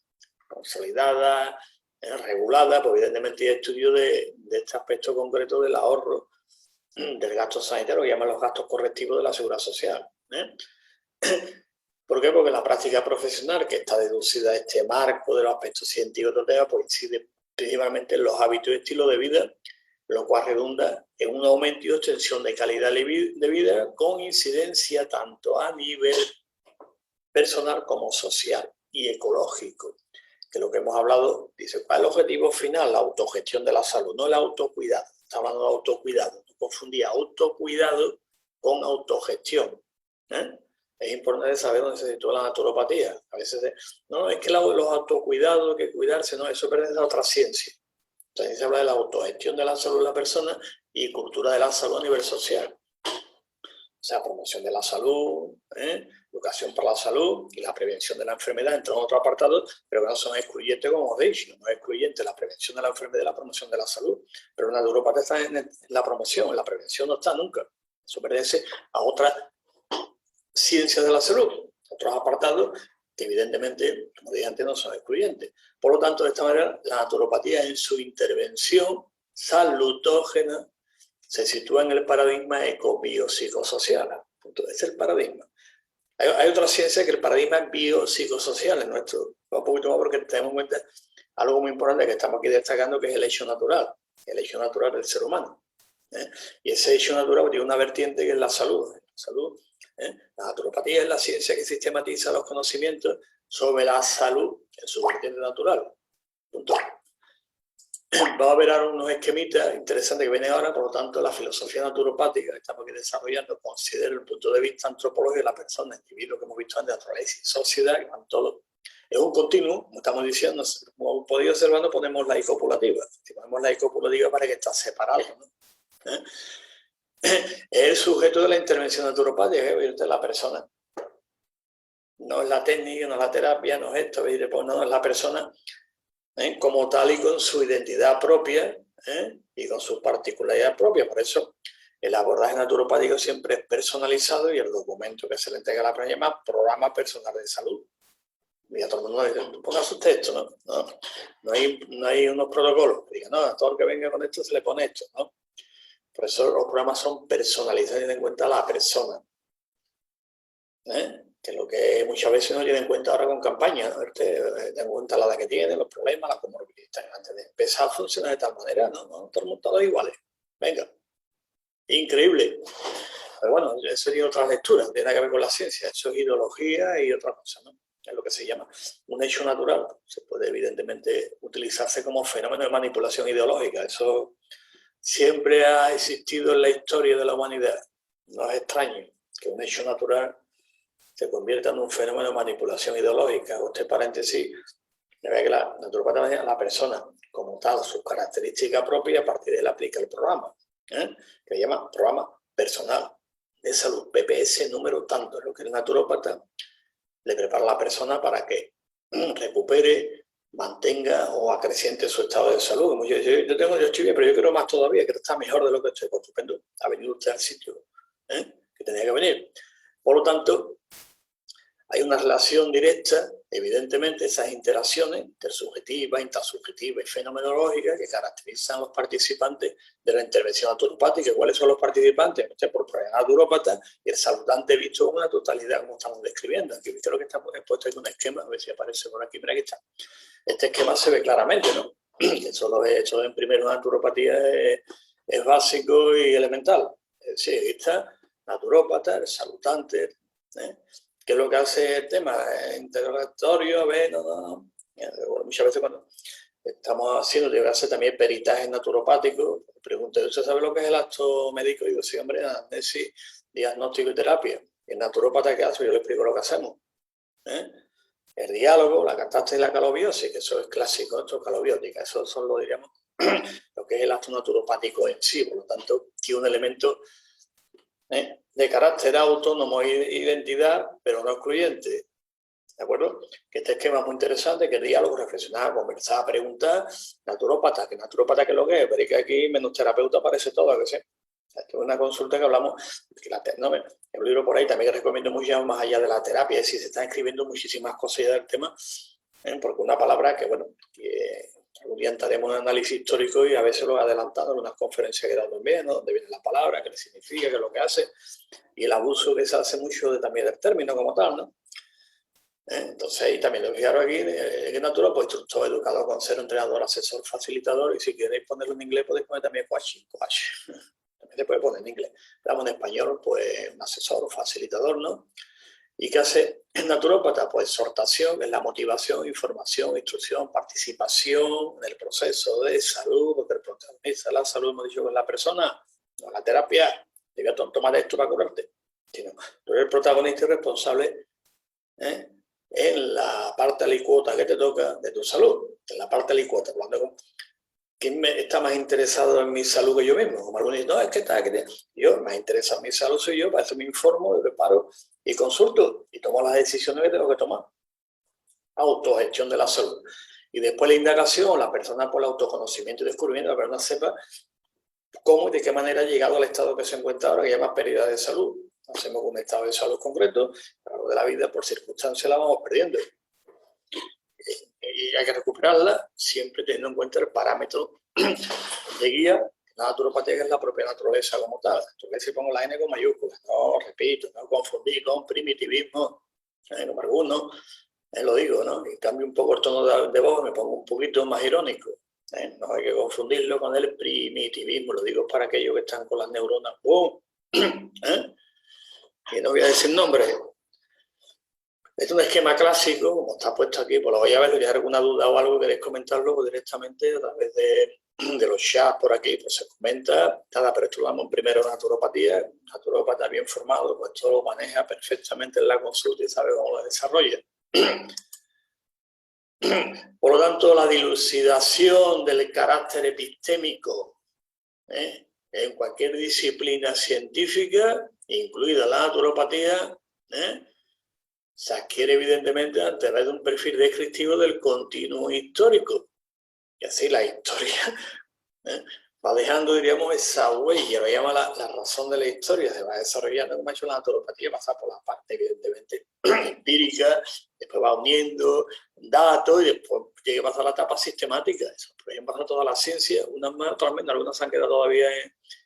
consolidada, regulada, pues evidentemente hay estudios de este aspecto concreto del ahorro del gasto sanitario, que llaman los gastos correctivos de la seguridad social. ¿Por qué? Porque la práctica profesional, que está deducida a este marco de los aspectos científicos de tema, pues incide principalmente en los hábitos y estilo de vida, lo cual redunda en un aumento y extensión de calidad de vida con incidencia tanto a nivel personal como social y ecológico. Que lo que hemos hablado, dice, ¿cuál es el objetivo final? La autogestión de la salud, no el autocuidado. Está hablando de autocuidado. No confundía autocuidado con autogestión. Es importante saber dónde se sitúa la naturopatía. A veces, no, es que los autocuidados, que cuidarse, no, eso pertenece a otra ciencia. Entonces se habla de la autogestión de la salud de la persona y cultura de la salud a nivel social. O sea, promoción de la salud, educación para la salud y la prevención de la enfermedad, entre otros apartados, pero que no son excluyentes, como os he dicho. No es excluyente la prevención de la enfermedad y la promoción de la salud. Pero una naturopatía está en la promoción, en la prevención no está nunca. Eso pertenece a otras ciencias de la salud, otros apartados que evidentemente, como dije antes, no son excluyentes. Por lo tanto, de esta manera, la naturopatía en su intervención salutógena se sitúa en el paradigma eco-biopsicosocial. Ese es el paradigma. Hay otra ciencia que el paradigma es biopsicosocial en nuestro, un poquito más porque tenemos en cuenta algo muy importante que estamos aquí destacando, que es el hecho natural del ser humano. Y ese hecho natural tiene una vertiente que es la salud. La naturopatía es la ciencia que sistematiza los conocimientos sobre la salud en su vertiente natural. Punto. Vamos a ver ahora unos esquemitas interesantes que vienen ahora. Por lo tanto, la filosofía naturopática que estamos aquí desarrollando considera el punto de vista antropológico de la persona, el individuo que hemos visto antes, naturaleza y sociedad, que van todos. Es un continuo, como estamos diciendo, como podéis observar, no ponemos la I copulativa. Si ponemos la I copulativa para que está separado, ¿no? Es el sujeto de la intervención naturopática, es la persona. No es la técnica, no es la terapia, no es esto, no es la persona como tal y con su identidad propia y con sus particularidades propias. Por eso el abordaje naturopático siempre es personalizado y el documento que se le entrega a la persona se llama Programa Personal de Salud. Y a todo el mundo le dice, póngase usted esto, ¿no? No hay unos protocolos que digan, no, a todo el que venga con esto se le pone esto, ¿no? Por eso los programas son personalizados y tienen en cuenta a la persona. Que lo que muchas veces no tienen en cuenta ahora con campaña, ¿no? Ten en cuenta la edad que tiene, los problemas, las comorbilidades. Antes de empezar a funcionar de tal manera, ¿no? Todo el mundo todos iguales. Venga. Increíble. Pero bueno, eso sería otra lectura, no tiene nada que ver con la ciencia. Eso es ideología y otra cosa, ¿no? Es lo que se llama un hecho natural. Se puede evidentemente utilizarse como fenómeno de manipulación ideológica. Eso siempre ha existido en la historia de la humanidad. No es extraño que un hecho natural se convierta en un fenómeno de manipulación ideológica. Hago este paréntesis, ya ve que la naturopatía, la persona como tal, sus características propias, a partir de él aplica el programa, que se llama Programa Personal de Salud, PPS número tanto, es lo que el naturópata le prepara a la persona para que recupere, mantenga o acreciente su estado de salud. Yo estoy bien, pero yo quiero más todavía, quiero estar mejor de lo que estoy. Pues estupendo, ha venido usted al sitio que tenía que venir. Por lo tanto, hay una relación directa, evidentemente, esas interacciones intersubjetivas, intrasubjetivas y fenomenológicas que caracterizan a los participantes de la intervención naturopática. ¿Cuáles son los participantes? Por profesional naturópata y el saludante visto en una totalidad, como estamos describiendo. Aquí viste lo que está puesto en un esquema, a ver si aparece por aquí. Mira, aquí está. Este esquema se ve claramente, ¿no? Que solo es hecho en primero naturopatía es básico y elemental. Es decir, aquí está naturópata, el saludante, ¿Qué es lo que hace el tema? Interrogatorio, a ver, no. Muchas veces cuando estamos haciendo, tengo que hacer también peritaje naturopático. Pregunto, ¿usted sabe lo que es el acto médico? Y digo, sí, hombre, análisis, diagnóstico y terapia. Y el naturópata, ¿qué hace? Yo le explico lo que hacemos. El diálogo, la catástasis y la calobiosis, que eso es clásico, esto es calobiótica. Eso son lo, diríamos, lo que es el acto naturopático en sí. Por lo tanto, tiene un elemento de carácter autónomo e identidad, pero no excluyente. ¿De acuerdo? Que este esquema es muy interesante, que el diálogo, reflexionar, conversar, preguntar, naturópata, que es lo que es, pero es que aquí menos terapeuta parece todo, que sé. Esto es una consulta que hablamos, que el libro por ahí también que recomiendo mucho más allá de la terapia, es decir, se están escribiendo muchísimas cosas ya del tema, porque una palabra que, bueno, que algún día haremos un análisis histórico y a veces lo he adelantado en unas conferencias que he dado también, ¿no? Donde viene la palabra, qué le significa, qué es lo que hace, y el abuso que se hace mucho también del término como tal, ¿no? Entonces, ahí también lo fijaros aquí, que natural, pues instructor, educador, consejero, entrenador, asesor, facilitador, y si queréis ponerlo en inglés, podéis poner también coach. También se puede poner en inglés. Pero en español, pues un asesor o facilitador, ¿no? ¿Y qué hace el naturópata? Pues exhortación, es la motivación, información, instrucción, participación en el proceso de salud, porque el protagonista de la salud, hemos dicho, con la persona, no la terapia, diga, toma esto para curarte, sino tú eres el protagonista y responsable, en la parte alicuota que te toca de tu salud, en la parte alicuota. ¿Quién está más interesado en mi salud que yo mismo? Como algunos dicen, no, es que está, yo más interesado en mi salud soy yo, para eso me informo, me preparo y consulto y tomo las decisiones que tengo que tomar. Autogestión de la salud. Y después la indagación, la persona por el autoconocimiento y descubrimiento, la persona sepa cómo y de qué manera ha llegado al estado que se encuentra ahora, que llama pérdida de salud. Hacemos un estado de salud concreto, a lo largo de la vida, por circunstancias, la vamos perdiendo. Y hay que recuperarla, siempre teniendo en cuenta el parámetro de guía, la naturopatía, que es la propia naturaleza como tal. Entonces, si pongo la N con mayúsculas, no, repito, no confundir con primitivismo, como algunos, lo digo, ¿no? Y cambio un poco el tono de voz, me pongo un poquito más irónico. No hay que confundirlo con el primitivismo, lo digo para aquellos que están con las neuronas. Y no voy a decir nombres. Es un esquema clásico, como está puesto aquí, pues lo voy a ver, si hay alguna duda o algo queréis comentarlo, pues directamente a través de los chats por aquí, pues se comenta, nada, pero esto lo damos primero naturopatía, naturópata bien formado, pues esto lo maneja perfectamente en la consulta y sabe cómo lo desarrolla. Por lo tanto, la dilucidación del carácter epistémico en cualquier disciplina científica, incluida la naturopatía, se adquiere evidentemente a través de un perfil descriptivo del continuo histórico. Y así la historia va dejando, diríamos, esa huella, lo llama la razón de la historia, se va desarrollando, como ha hecho la naturopatía, pasa por la parte evidentemente empírica, después va uniendo datos y después llega a pasar la etapa sistemática. Eso, por ejemplo, pasa toda la ciencia, unas más, otras menos, algunas se han quedado todavía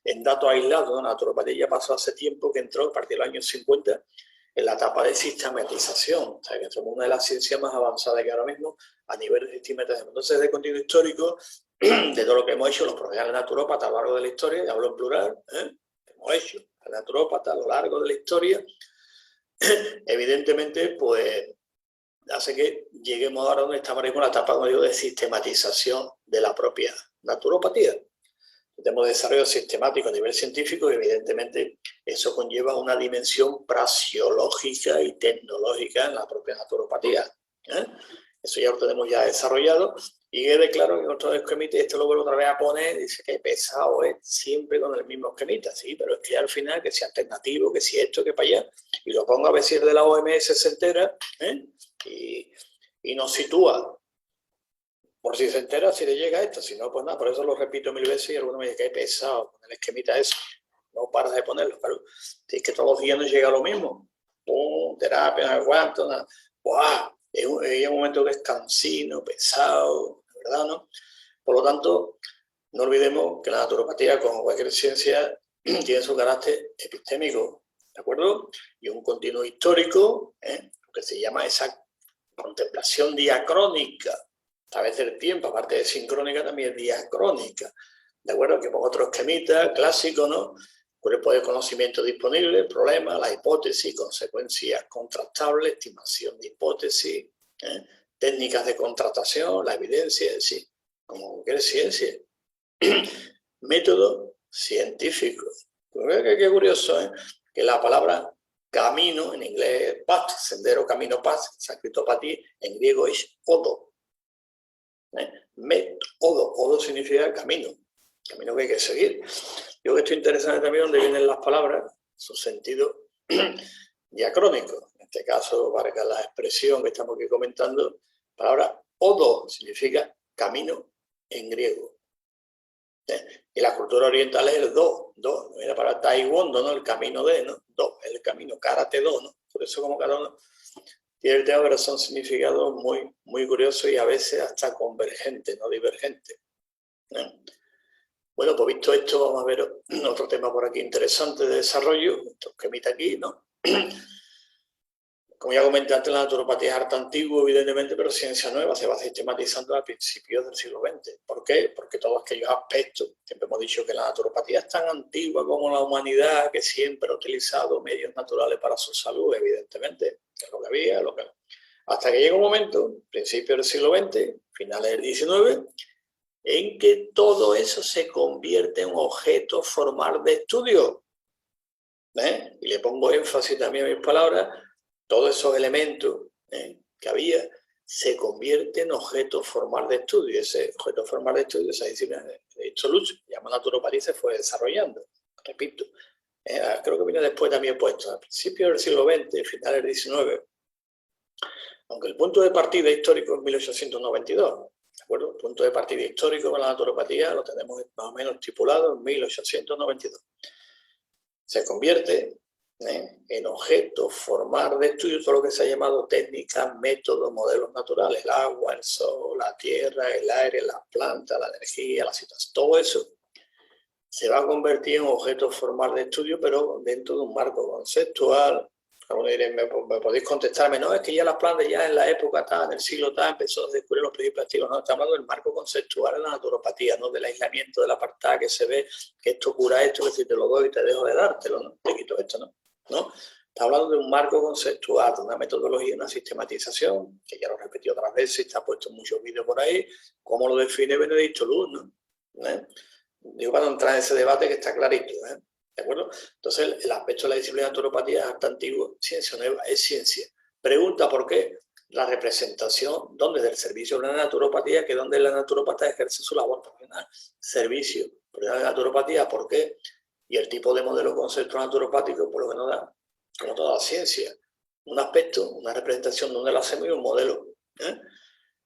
en datos aislados, ¿no? La naturopatía ya pasó hace tiempo, que entró a partir de los años 50, en la etapa de sistematización, o sea, que somos una de las ciencias más avanzadas que ahora mismo a nivel de sistematización. Entonces, de continuo histórico, de todo lo que hemos hecho los profesionales naturópatas a lo largo de la historia, y hablo en plural, hemos hecho el naturópata a lo largo de la historia, evidentemente, pues hace que lleguemos ahora donde estamos en la etapa de sistematización de la propia naturopatía. Tenemos desarrollo sistemático a nivel científico y evidentemente eso conlleva una dimensión praxeológica y tecnológica en la propia naturopatía. Eso ya lo tenemos ya desarrollado y quede claro que otro esquemita, esto lo vuelvo otra vez a poner, dice que pesado es siempre con el mismo esquemita, sí, pero es que al final que sea alternativo, que si esto, que para allá, y lo pongo a ver si el de la OMS se entera y nos sitúa. Por si se entera, si le llega esto, si no, pues nada, por eso lo repito 1000 veces y alguno me dice que es pesado con el esquemita eso. No paras de ponerlo, pero es que todos los días nos llega lo mismo. pum, terapia, no aguanto, nada. ¡Buah! Es un momento que es cansino, pesado, ¿verdad, no? Por lo tanto, no olvidemos que la naturopatía, como cualquier ciencia, tiene su carácter epistémico, ¿de acuerdo? Y un continuo histórico, lo que se llama esa contemplación diacrónica, a través del tiempo, aparte de sincrónica, también diacrónica, ¿de acuerdo? Que por otro esquemita clásico, ¿no? Cuerpo de conocimiento disponible, problema, la hipótesis, consecuencias contrastables, estimación de hipótesis, técnicas de contratación, la evidencia, sí, como cualquier ciencia. Método científico. Qué curioso, ¿eh? Que la palabra camino, en inglés path, sendero, camino, path, sánscrito pati, en griego es odo. Método, odo significa camino, camino que hay que seguir. Yo que estoy interesado también donde vienen las palabras, su sentido diacrónico. En este caso, para que la expresión que estamos aquí comentando, la palabra odo significa camino en griego. Y la cultura oriental es el do, era para taekwondo, ¿no? El camino de, ¿no? Do, el camino, karate do, ¿no? Por eso como cada uno tiene el tema, pero son significados muy, muy curiosos y a veces hasta convergentes, no divergentes. Bueno, pues visto esto, vamos a ver otro tema por aquí interesante de desarrollo, esto que emite aquí, ¿no? Como ya comenté antes, la naturopatía es arte antiguo, evidentemente, pero ciencia nueva, se va sistematizando a principios del siglo XX. ¿Por qué? Porque todos aquellos aspectos, siempre hemos dicho que la naturopatía es tan antigua como la humanidad, que siempre ha utilizado medios naturales para su salud, evidentemente, que es lo que había, hasta que llega un momento, principios del siglo XX, finales del XIX, en que todo eso se convierte en objeto formal de estudio. Y le pongo énfasis también a mis palabras, todos esos elementos que había se convierten en objeto formal de estudio. Ese objeto formal de estudio, esa disciplina de dicho Lucho, que llama naturopatía, se fue desarrollando. Repito, creo que viene después también puesto, a principios del siglo XX, finales del XIX. Aunque el punto de partida histórico es 1892. ¿De acuerdo? El punto de partida histórico con la naturopatía lo tenemos más o menos estipulado en 1892. Se convierte en objeto formal de estudio todo lo que se ha llamado técnicas, métodos, modelos naturales, el agua, el sol, la tierra, el aire, las plantas, la energía, la situación, todo eso se va a convertir en objeto formal de estudio, pero dentro de un marco conceptual. Algunos diréis, me podéis contestarme, no, es que ya las plantas ya en la época tal, en el siglo tal, empezó a descubrir los principios activos. No, estamos hablando del marco conceptual en la naturopatía, no del aislamiento, del apartado que se ve que esto cura esto, que si te lo doy te dejo de dártelo, ¿no? Te quito esto, ¿no? Está hablando de un marco conceptual, de una metodología, una sistematización, que ya lo repetí otras veces, está puesto en muchos vídeos por ahí, cómo lo define Benedicto Luz, ¿no? Digo, para no entrar en ese debate que está clarito, ¿de acuerdo? Entonces, el aspecto de la disciplina de naturopatía es arte antiguo, ciencia nueva, es ciencia. Pregunta por qué la representación, ¿dónde? Del servicio de la naturopatía, que donde la naturopatía ejerce su labor profesional. Servicio de la naturopatía, ¿por qué? Y el tipo de modelo conceptual naturopático, por lo que nos da, como toda la ciencia, un aspecto, una representación donde lo hacemos y un modelo.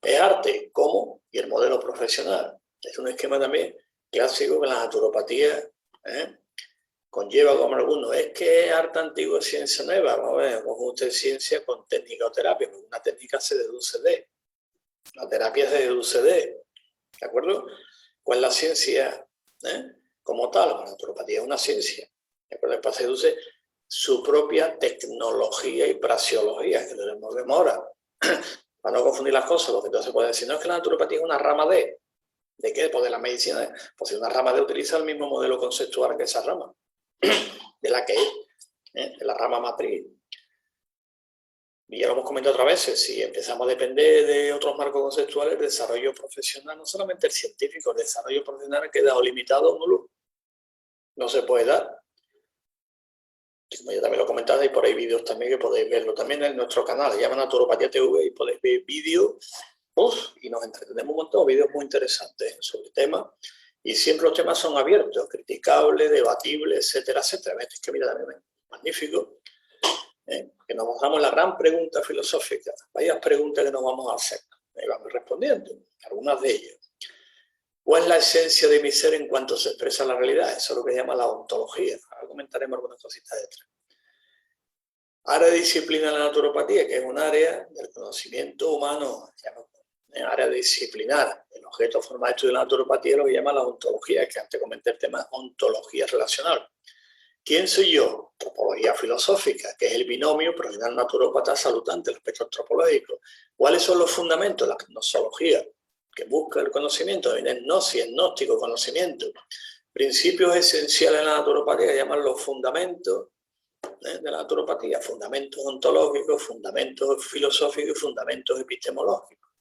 Es arte, ¿cómo? Y el modelo profesional. Es un esquema también clásico que la naturopatía conlleva como algunos. Es que es arte antiguo, ciencia nueva. Vamos a ver, como usted ciencia con técnica o terapia, porque una técnica se deduce de, la terapia se deduce de acuerdo? ¿Cuál es la ciencia como tal? La naturopatía es una ciencia, ¿de acuerdo? Después se deduce su propia tecnología y praxeología, que lo vemos ahora. Para no confundir las cosas, porque entonces se puede decir, no, es que la naturopatía es una rama de qué? Pues de la medicina. Pues si una rama de utiliza el mismo modelo conceptual que esa rama, de la que es, de la rama matriz. Y ya lo hemos comentado otras veces, si empezamos a depender de otros marcos conceptuales, el desarrollo profesional, no solamente el científico, el desarrollo profesional queda limitado o nulo. No se puede dar. Como ya también lo comentaba, hay por ahí vídeos también que podéis verlo también en nuestro canal, se llama Naturopatía TV y podéis ver vídeos y nos entretenemos un montón, vídeos muy interesantes sobre el tema. Y siempre los temas son abiertos, criticables, debatibles, etcétera, etcétera. Es que mira, también magnífico. Que nos bajamos la gran pregunta filosófica, varias preguntas que nos vamos a hacer, y vamos respondiendo, algunas de ellas. ¿Cuál es la esencia de mi ser en cuanto se expresa la realidad? Eso es lo que se llama la ontología. Ahora comentaremos algunas cositas detrás. Área de disciplina de la naturopatía, que es un área del conocimiento humano, área disciplinar. El objeto formal de estudio de la naturopatía es lo que llama la ontología, que antes comenté el tema ontología relacional. ¿Quién soy yo? Antropología filosófica, que es el binomio profesional naturópata salutante, el aspecto antropológico. ¿Cuáles son los fundamentos? La gnosología, que busca el conocimiento, viene gnosis, gnóstico, conocimiento. Principios esenciales de la naturopatía que llaman los fundamentos de la naturopatía, fundamentos ontológicos, fundamentos filosóficos y fundamentos epistemológicos.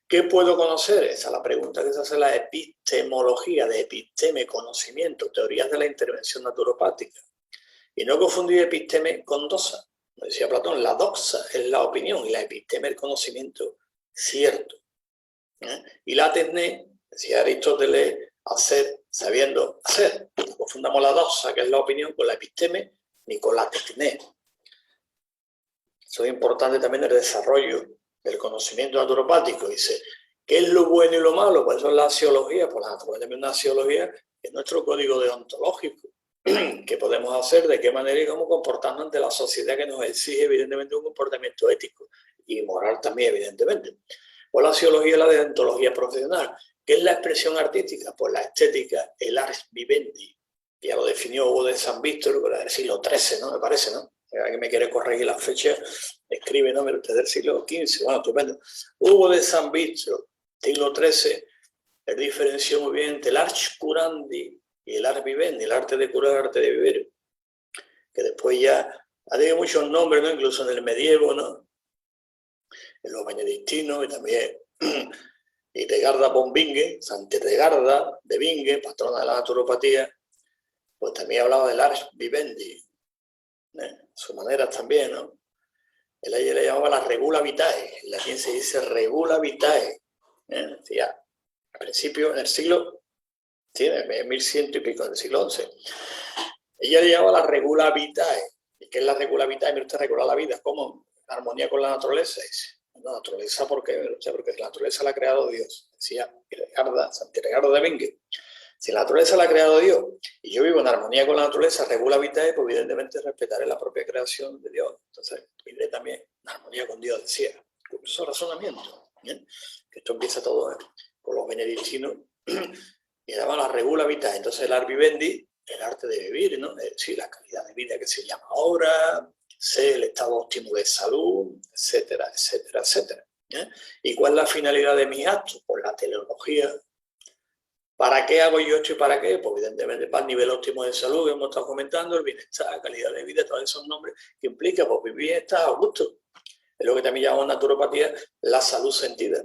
¿Qué puedo conocer? Esa es la pregunta que se hace la epistemología, de episteme, conocimiento, teorías de la intervención naturopática. Y no confundir episteme con doxa. Como decía Platón, la doxa es la opinión y la episteme el conocimiento cierto. Y la tesné, decía Aristóteles, hacer sabiendo hacer. No confundamos la doxa, que es la opinión, con la episteme, ni con la tesné. Eso es importante también el desarrollo del conocimiento naturopático. Dice, ¿qué es lo bueno y lo malo? Pues eso es la axiología. Pues la naturaleza también una axiología, que es nuestro código deontológico. ¿Qué podemos hacer? ¿De qué manera y cómo comportarnos ante la sociedad que nos exige, evidentemente, un comportamiento ético y moral también, evidentemente? Pues la axiología es la deontología profesional. ¿Qué es la expresión artística? Pues la estética, el ars vivendi. Ya lo definió Hugo de San Víctor, del siglo XIII, ¿no? Me parece, ¿no? Alguien me quiere corregir la fecha, escribe, ¿no? Usted del siglo XV, bueno, estupendo. Hugo de San Víctor, siglo XIII, él diferenció muy bien entre el ars curandi y el ars vivendi, el arte de curar, el arte de vivir, que después ya ha tenido muchos nombres, ¿no? Incluso en el medievo, ¿no? En los benedictinos y también Hildegarda von Bingen, Santa Hildegarda de Bingen, patrona de la naturopatía, pues también hablaba del ars vivendi, su manera también, ¿no? Él le llamaba la regula vitae, en latín se dice regula vitae. Decía, al principio, en el siglo, sí, en 1100 y pico, en el siglo XI, ella le llamaba la regula vitae. ¿Y qué es la regula vitae? Mira usted, regular la vida, ¿cómo? En armonía con la naturaleza. Dice, la naturaleza, ¿por qué? Porque la naturaleza la ha creado Dios. Decía Santa Hildegarda de Bingen. Si la naturaleza la ha creado Dios y yo vivo en armonía con la naturaleza, regula vitae, pues evidentemente respetaré la propia creación de Dios. Entonces, viviré también en armonía con Dios, decía. Curioso razonamiento. ¿Bien? Que esto empieza todo con los benedictinos y daban la regula vitae. Entonces, el ars vivendi, el arte de vivir, ¿no? Sí, la calidad de vida que se llama ahora, el estado óptimo de salud, etcétera, etcétera, etcétera. ¿Y cuál es la finalidad de mis actos? Pues la teleología. ¿Para qué hago yo esto y para qué? Pues evidentemente para el nivel óptimo de salud que hemos estado comentando, el bienestar, calidad de vida, todos esos nombres que implica pues, vivir y estar a gusto. Es lo que también llamamos naturopatía la salud sentida.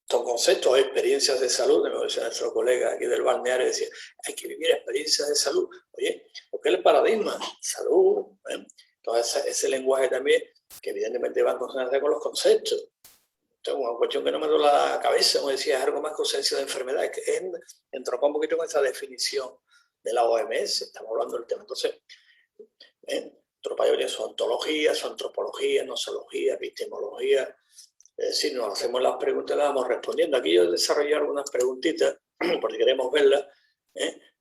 Son conceptos, experiencias de salud, me decía nuestro colega aquí del balneario, decía, hay que vivir experiencias de salud. Oye, ¿por qué el paradigma? Salud, entonces ese lenguaje también, que evidentemente va en consonancia con los conceptos. Entonces, una cuestión que no me duele la cabeza, como decía, es algo más que ausencia de enfermedades, que entró un poquito con esa definición de la OMS, estamos hablando del tema. Entonces, antropología, su ontología, su antropología, nosología, epistemología. Es decir, nos hacemos las preguntas y las vamos respondiendo. Aquí yo desarrollé algunas preguntitas, porque queremos verlas.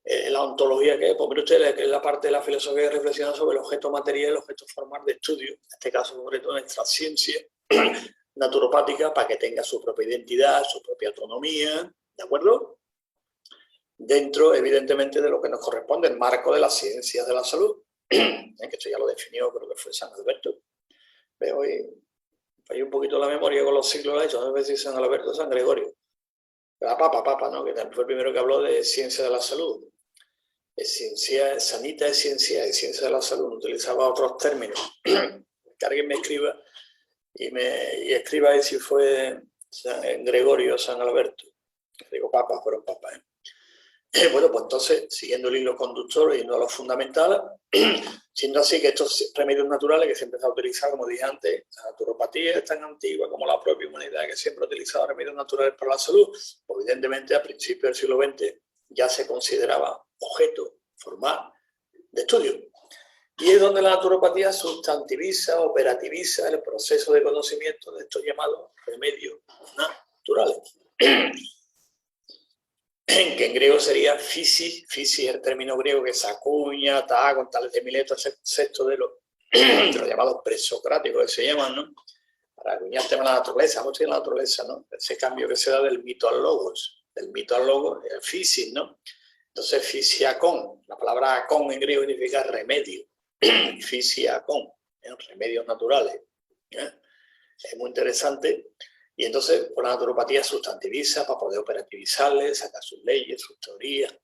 La ontología, ¿qué es? Pues mire ustedes, que es la parte de la filosofía que reflexiona sobre el objeto material y el objeto formal de estudio, en este caso concreto nuestra ciencia naturopática, para que tenga su propia identidad, su propia autonomía, ¿de acuerdo? Dentro, evidentemente, de lo que nos corresponde, el marco de las ciencias de la salud, que esto ya lo definió, creo que fue San Alberto. Veo hoy falló un poquito la memoria con los siglos de hecho, no sé si San Alberto o San Gregorio. La Papa, ¿no? Que fue el primero que habló de ciencia de la salud. Ciencia, sanita es ciencia de la salud, no utilizaba otros términos. Que alguien me escriba y escriba ahí si fue San Gregorio o San Alberto. Digo, papas, fueron papas. Bueno, pues entonces, siguiendo el hilo conductor y no lo fundamental, siendo así que estos remedios naturales que se empezó a utilizar, como dije antes, la naturopatía es tan antigua como la propia humanidad que siempre ha utilizado remedios naturales para la salud, pues evidentemente a principios del siglo XX ya se consideraba objeto formal de estudio. Y es donde la naturopatía sustantiviza, operativiza el proceso de conocimiento de estos llamados remedios naturales. Que en griego sería physis es el término griego que se acuña, con tales de Mileto, ese concepto de los de los llamados presocráticos que se llaman, ¿no? Para acuñar el tema de la naturaleza, mucho de la naturaleza, ¿no? Ese cambio que se da del mito al logos, el physis, ¿no? Entonces, fisiakon, la palabra akon en griego significa remedio, fisiakon, remedios naturales, ¿eh? Es muy interesante. Y entonces, pues la naturopatía sustantiviza para poder operativizarle, sacar sus leyes, sus teorías,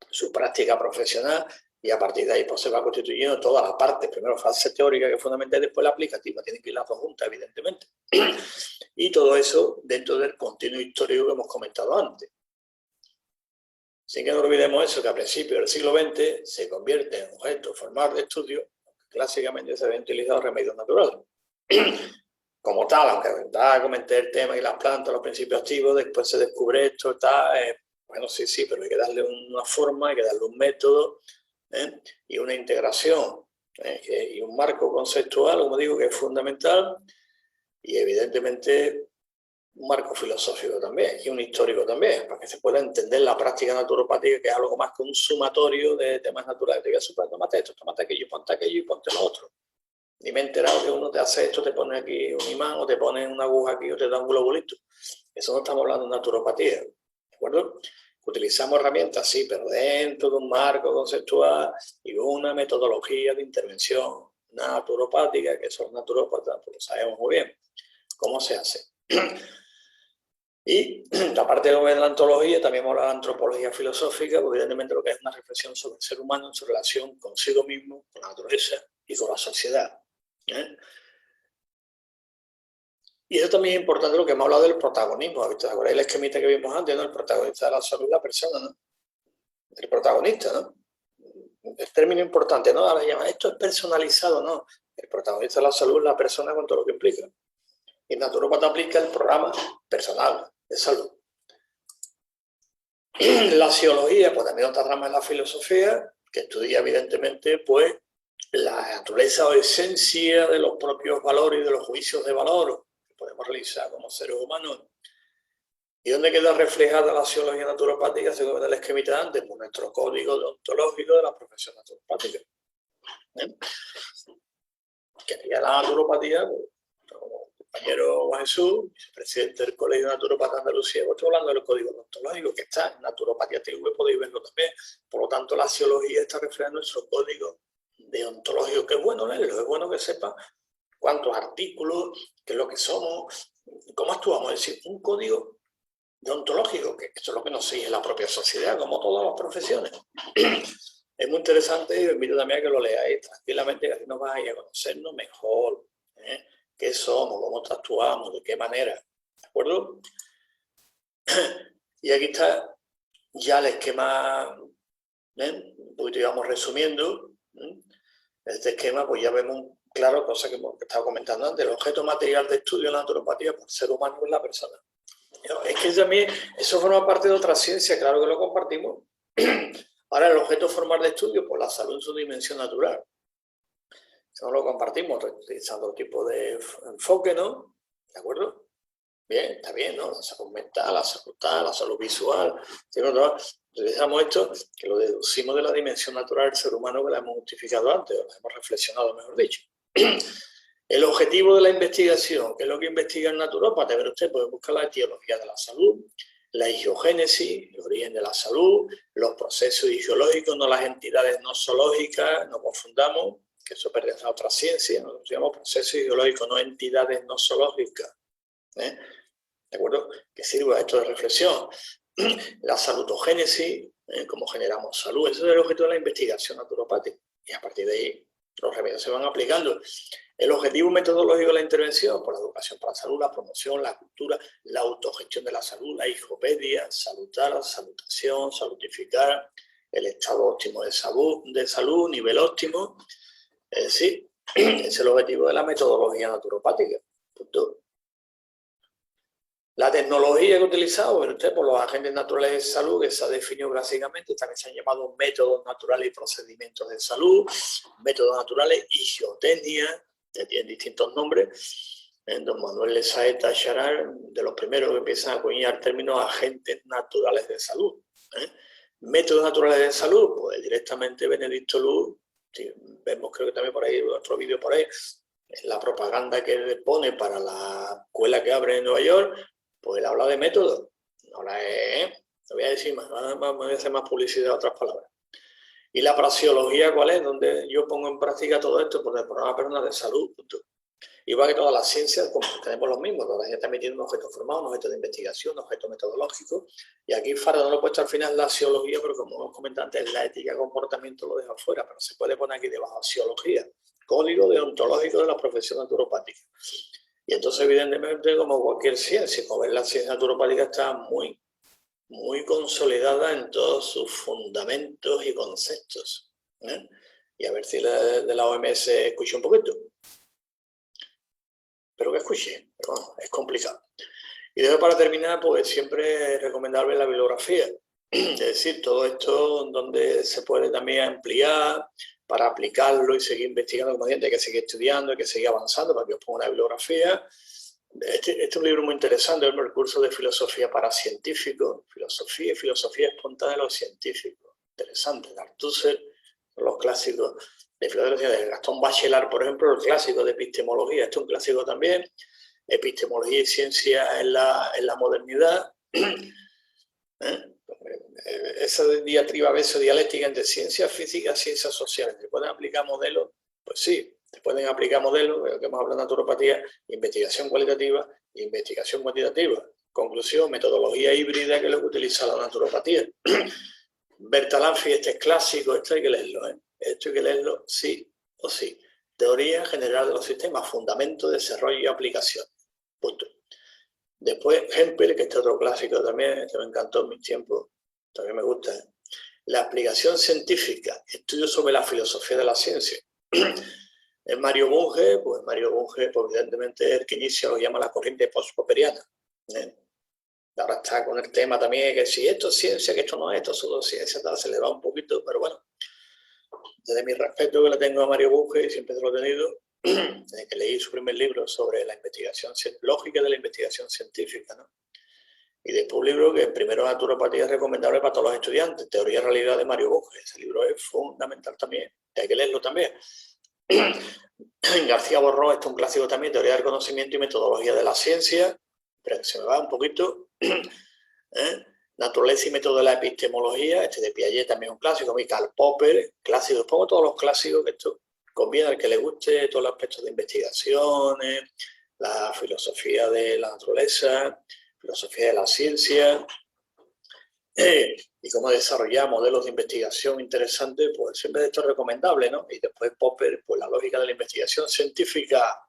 su práctica profesional, y a partir de ahí pues, se va constituyendo toda la parte, primero fase teórica que es fundamental, y después la aplicativa, tienen que ir las dos juntas, evidentemente. Y todo eso dentro del continuo histórico que hemos comentado antes. Sin que no olvidemos eso, que a principios del siglo XX se convierte en objeto formal de estudio, clásicamente se habían utilizado remedios naturales. Como tal, aunque comenté el tema y las plantas, los principios activos, después se descubre esto, bueno, sí, pero hay que darle una forma, hay que darle un método, y una integración, y un marco conceptual, como digo, que es fundamental, y evidentemente un marco filosófico también, y un histórico también, para que se pueda entender la práctica naturopática, que es algo más que un sumatorio de temas naturales. Te voy a superar, tómate esto, tómate aquello y ponte lo otro. Ni me he enterado que uno te hace esto, te pone aquí un imán, o te pone una aguja aquí, o te da un globulito. Eso no estamos hablando de naturopatía, ¿de acuerdo? Utilizamos herramientas, sí, pero dentro de un marco conceptual y una metodología de intervención naturopática, que son naturópatas, pues lo sabemos muy bien cómo se hace. Y aparte de la antología, también hemos hablado de antropología filosófica, porque evidentemente lo que es una reflexión sobre el ser humano en su relación consigo mismo, con la naturaleza y con la sociedad. Y eso también es importante, lo que hemos hablado del protagonismo. ¿Te acordáis el esquemita que vimos antes, ¿no? El protagonista de la salud es la persona, ¿no? El protagonista, ¿no? El término importante, ¿no? Ahora se llama, esto es personalizado, ¿no? El protagonista de la salud es la persona con todo lo que implica. Y el naturópata aplica el programa personal de salud. La psicología, pues también otra rama de la filosofía, que estudia evidentemente, pues, la naturaleza o esencia de los propios valores y de los juicios de valor que podemos realizar como seres humanos. ¿Y dónde queda reflejada la psicología naturopática, según el esquemita antes? Pues nuestro código deontológico de la profesión naturopática. Que sería la naturopatía, pues, como compañero Juan Jesús, vicepresidente del Colegio de Naturopatas de Andalucía, pues estoy hablando del código deontológico que está en Naturopatía TV, podéis verlo también. Por lo tanto, la psicología está reflejando nuestro código deontológico, que es bueno leerlo, es bueno que sepa cuántos artículos, qué es lo que somos, cómo actuamos. Es decir, un código deontológico, que esto es lo que nos sigue la propia sociedad, como todas las profesiones. Es muy interesante y os invito también a que lo leáis tranquilamente, que así nos vais a conocernos mejor, qué somos, cómo actuamos, de qué manera, ¿de acuerdo? Y aquí está ya el esquema, un poquito íbamos resumiendo. Este esquema, pues ya vemos claro, cosa que estaba comentando antes, el objeto material de estudio en la naturopatía por el ser humano es la persona. Es que también eso forma parte de otra ciencia, claro que lo compartimos. Ahora, el objeto formal de estudio, pues la salud en su dimensión natural. Eso lo compartimos utilizando otro tipo de enfoque, ¿no? ¿De acuerdo? Bien, está bien, ¿no? La salud mental, la salud visual. Utilizamos esto, que lo deducimos de la dimensión natural del ser humano que la hemos justificado antes, o la hemos reflexionado, mejor dicho. El objetivo de la investigación, ¿qué es lo que investiga el naturópata? Pero usted puede buscar la etiología de la salud, la higiogénesis, el origen de la salud, los procesos fisiológicos, no las entidades nosológicas, no confundamos, que eso pertenece a otra ciencia, nos llamamos procesos fisiológicos, no entidades nosológicas. ¿De acuerdo? Que sirva esto de reflexión. La salutogénesis, cómo generamos salud, ese es el objeto de la investigación naturopática. Y a partir de ahí, los remedios se van aplicando. El objetivo metodológico de la intervención, por la educación para la salud, la promoción, la cultura, la autogestión de la salud, la higopedia, salutar, salutación, salutificar, el estado óptimo de salud, nivel óptimo. Es decir, es el objetivo de la metodología naturopática. Punto. La tecnología que he utilizado, pero usted, por los agentes naturales de salud, que se ha definido clásicamente, también se han llamado métodos naturales y procedimientos de salud, métodos naturales y geotecnia, que tienen distintos nombres. Don Manuel Lesaeta Charal, de los primeros que empiezan a acuñar términos agentes naturales de salud. Métodos naturales de salud, pues directamente Benedicto Luz Sí, vemos, creo que también por ahí, otro vídeo por ahí, la propaganda que le pone para la escuela que abre en Nueva York, pues él habla de método. No no voy a decir más, me voy a hacer más publicidad de otras palabras. ¿Y la praxeología cuál es? Donde yo pongo en práctica todo esto, pues el programa personal de salud, punto. Igual que todas las ciencias, como tenemos los mismos, todas las están metiendo un objeto formado, un objeto de investigación, un objeto metodológico. Y aquí Fardo no lo he puesto al final la psicología, pero como hemos comentado antes, la ética y comportamiento lo dejo fuera, pero se puede poner aquí debajo psicología, código deontológico de la profesión naturopática. Y entonces, evidentemente, como cualquier ciencia, como ves, la ciencia naturopática está muy consolidada en todos sus fundamentos y conceptos. Y a ver si de la OMS escucha un poquito. Pero que escuche, pero bueno, es complicado. Y después, para terminar, pues siempre es recomendable la bibliografía. Es decir, todo esto donde se puede también ampliar para aplicarlo y seguir investigando, como gente, hay que seguir estudiando, hay que seguir avanzando para que os ponga una bibliografía. Este es un libro muy interesante, es el curso de filosofía para científicos, filosofía y filosofía espontánea de los científicos. Interesante, de Althusser, los clásicos de filosofía de Gastón Bachelard, por ejemplo, el clásico de epistemología, este es un clásico también, epistemología y ciencia en la modernidad. Esa diatriba dialéctica entre ciencias físicas y ciencias sociales. ¿Se pueden aplicar modelos? Pues sí, se pueden aplicar modelos, que hemos hablado de naturopatía, investigación cualitativa e investigación cuantitativa. Conclusión, metodología híbrida, que es lo que utiliza la naturopatía. Bertalanffy, este es clásico, esto hay que leerlo, esto hay que leerlo sí o sí. Teoría general de los sistemas, fundamento, desarrollo y aplicación. Punto. Después, Hempel, que este es otro clásico también, que me encantó en mis tiempos, también me gusta. La aplicación científica, estudio sobre la filosofía de la ciencia. En Mario Bunge, pues evidentemente el que inicia lo llama la corriente post-popperiana. Ahora está con el tema también que si esto es ciencia, que esto no es, esto es solo ciencia, tal, se le va un poquito, pero bueno, desde mi respeto que le tengo a Mario Bunge, y siempre lo he tenido, desde que leí su primer libro sobre la investigación, lógica de la investigación científica, ¿no? Y después un libro que primero naturopatía es recomendable para todos los estudiantes, Teoría y Realidad de Mario Bunge. Ese libro es fundamental también, hay que leerlo también. García Borró, este es un clásico también, Teoría del Conocimiento y Metodología de la Ciencia, pero se me va un poquito. Naturaleza y Método de la Epistemología, este de Piaget también es un clásico, Karl Popper, clásicos, pongo todos los clásicos, que esto conviene al que le guste todos los aspectos de investigaciones, la filosofía de la naturaleza, filosofía de la ciencia, y cómo desarrollar modelos de investigación interesantes, pues siempre esto es recomendable, ¿no? Y después Popper, pues la lógica de la investigación científica,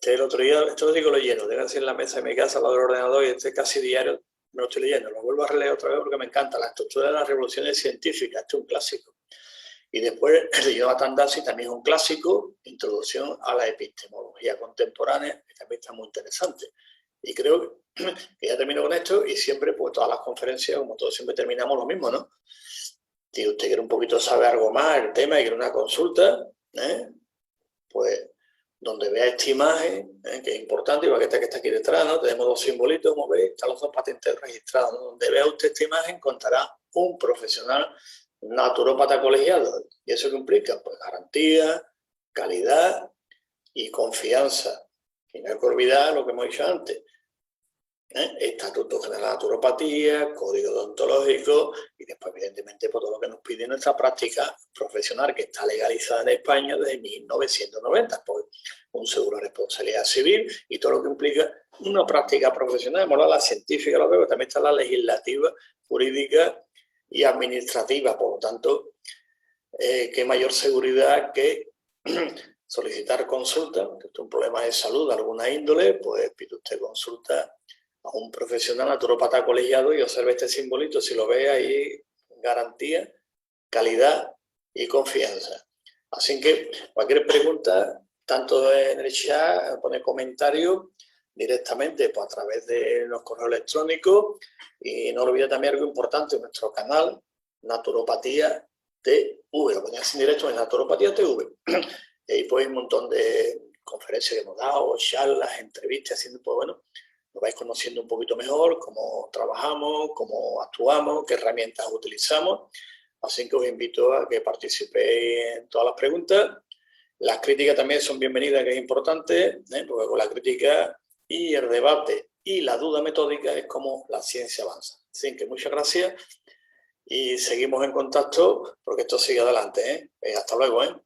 el otro día, esto lo digo leyendo, debe ser en la mesa de mi casa al lado del ordenador y casi diario me lo estoy leyendo, lo vuelvo a releer otra vez porque me encanta, la estructura de las revoluciones científicas, este es un clásico. Y después el de Jonathan Dasi también es un clásico, Introducción a la Epistemología Contemporánea, que también está muy interesante. Y creo que ya termino con esto y siempre, pues todas las conferencias, como todos siempre terminamos lo mismo, ¿no? Si usted quiere un poquito saber algo más del tema y quiere una consulta, pues donde vea esta imagen, que es importante, igual que está aquí detrás, ¿no? Tenemos dos simbolitos, como veis, están los dos patentes registrados, ¿no? Donde vea usted esta imagen, contará un profesional naturópata colegiado. ¿Y eso qué implica? Pues garantía, calidad y confianza. Y no hay que olvidar lo que hemos dicho antes. Estatuto General de Naturopatía, código deontológico y después, evidentemente, por todo lo que nos pide nuestra práctica profesional, que está legalizada en España desde 1990, pues un seguro de responsabilidad civil y todo lo que implica una práctica profesional, hemos hablado de la científica, lo veo, también está la legislativa, jurídica y administrativa, por lo tanto, qué mayor seguridad que solicitar consulta, que es un problema de salud de alguna índole, pues pide usted consulta a un profesional naturópata colegiado y observe este simbolito, si lo ve ahí, garantía, calidad y confianza. Así que cualquier pregunta, tanto en el chat, pone comentarios directamente pues, a través de los correos electrónicos y no olvide también algo importante, nuestro canal Naturopatía TV, lo ponías en directo en Naturopatía TV. Y ahí pues un montón de conferencias que hemos dado, charlas, entrevistas, haciendo, pues bueno, lo vais conociendo un poquito mejor, cómo trabajamos, cómo actuamos, qué herramientas utilizamos. Así que os invito a que participéis en todas las preguntas. Las críticas también son bienvenidas, que es importante, porque con la crítica y el debate y la duda metódica es como la ciencia avanza. Así que muchas gracias y seguimos en contacto porque esto sigue adelante. Hasta luego.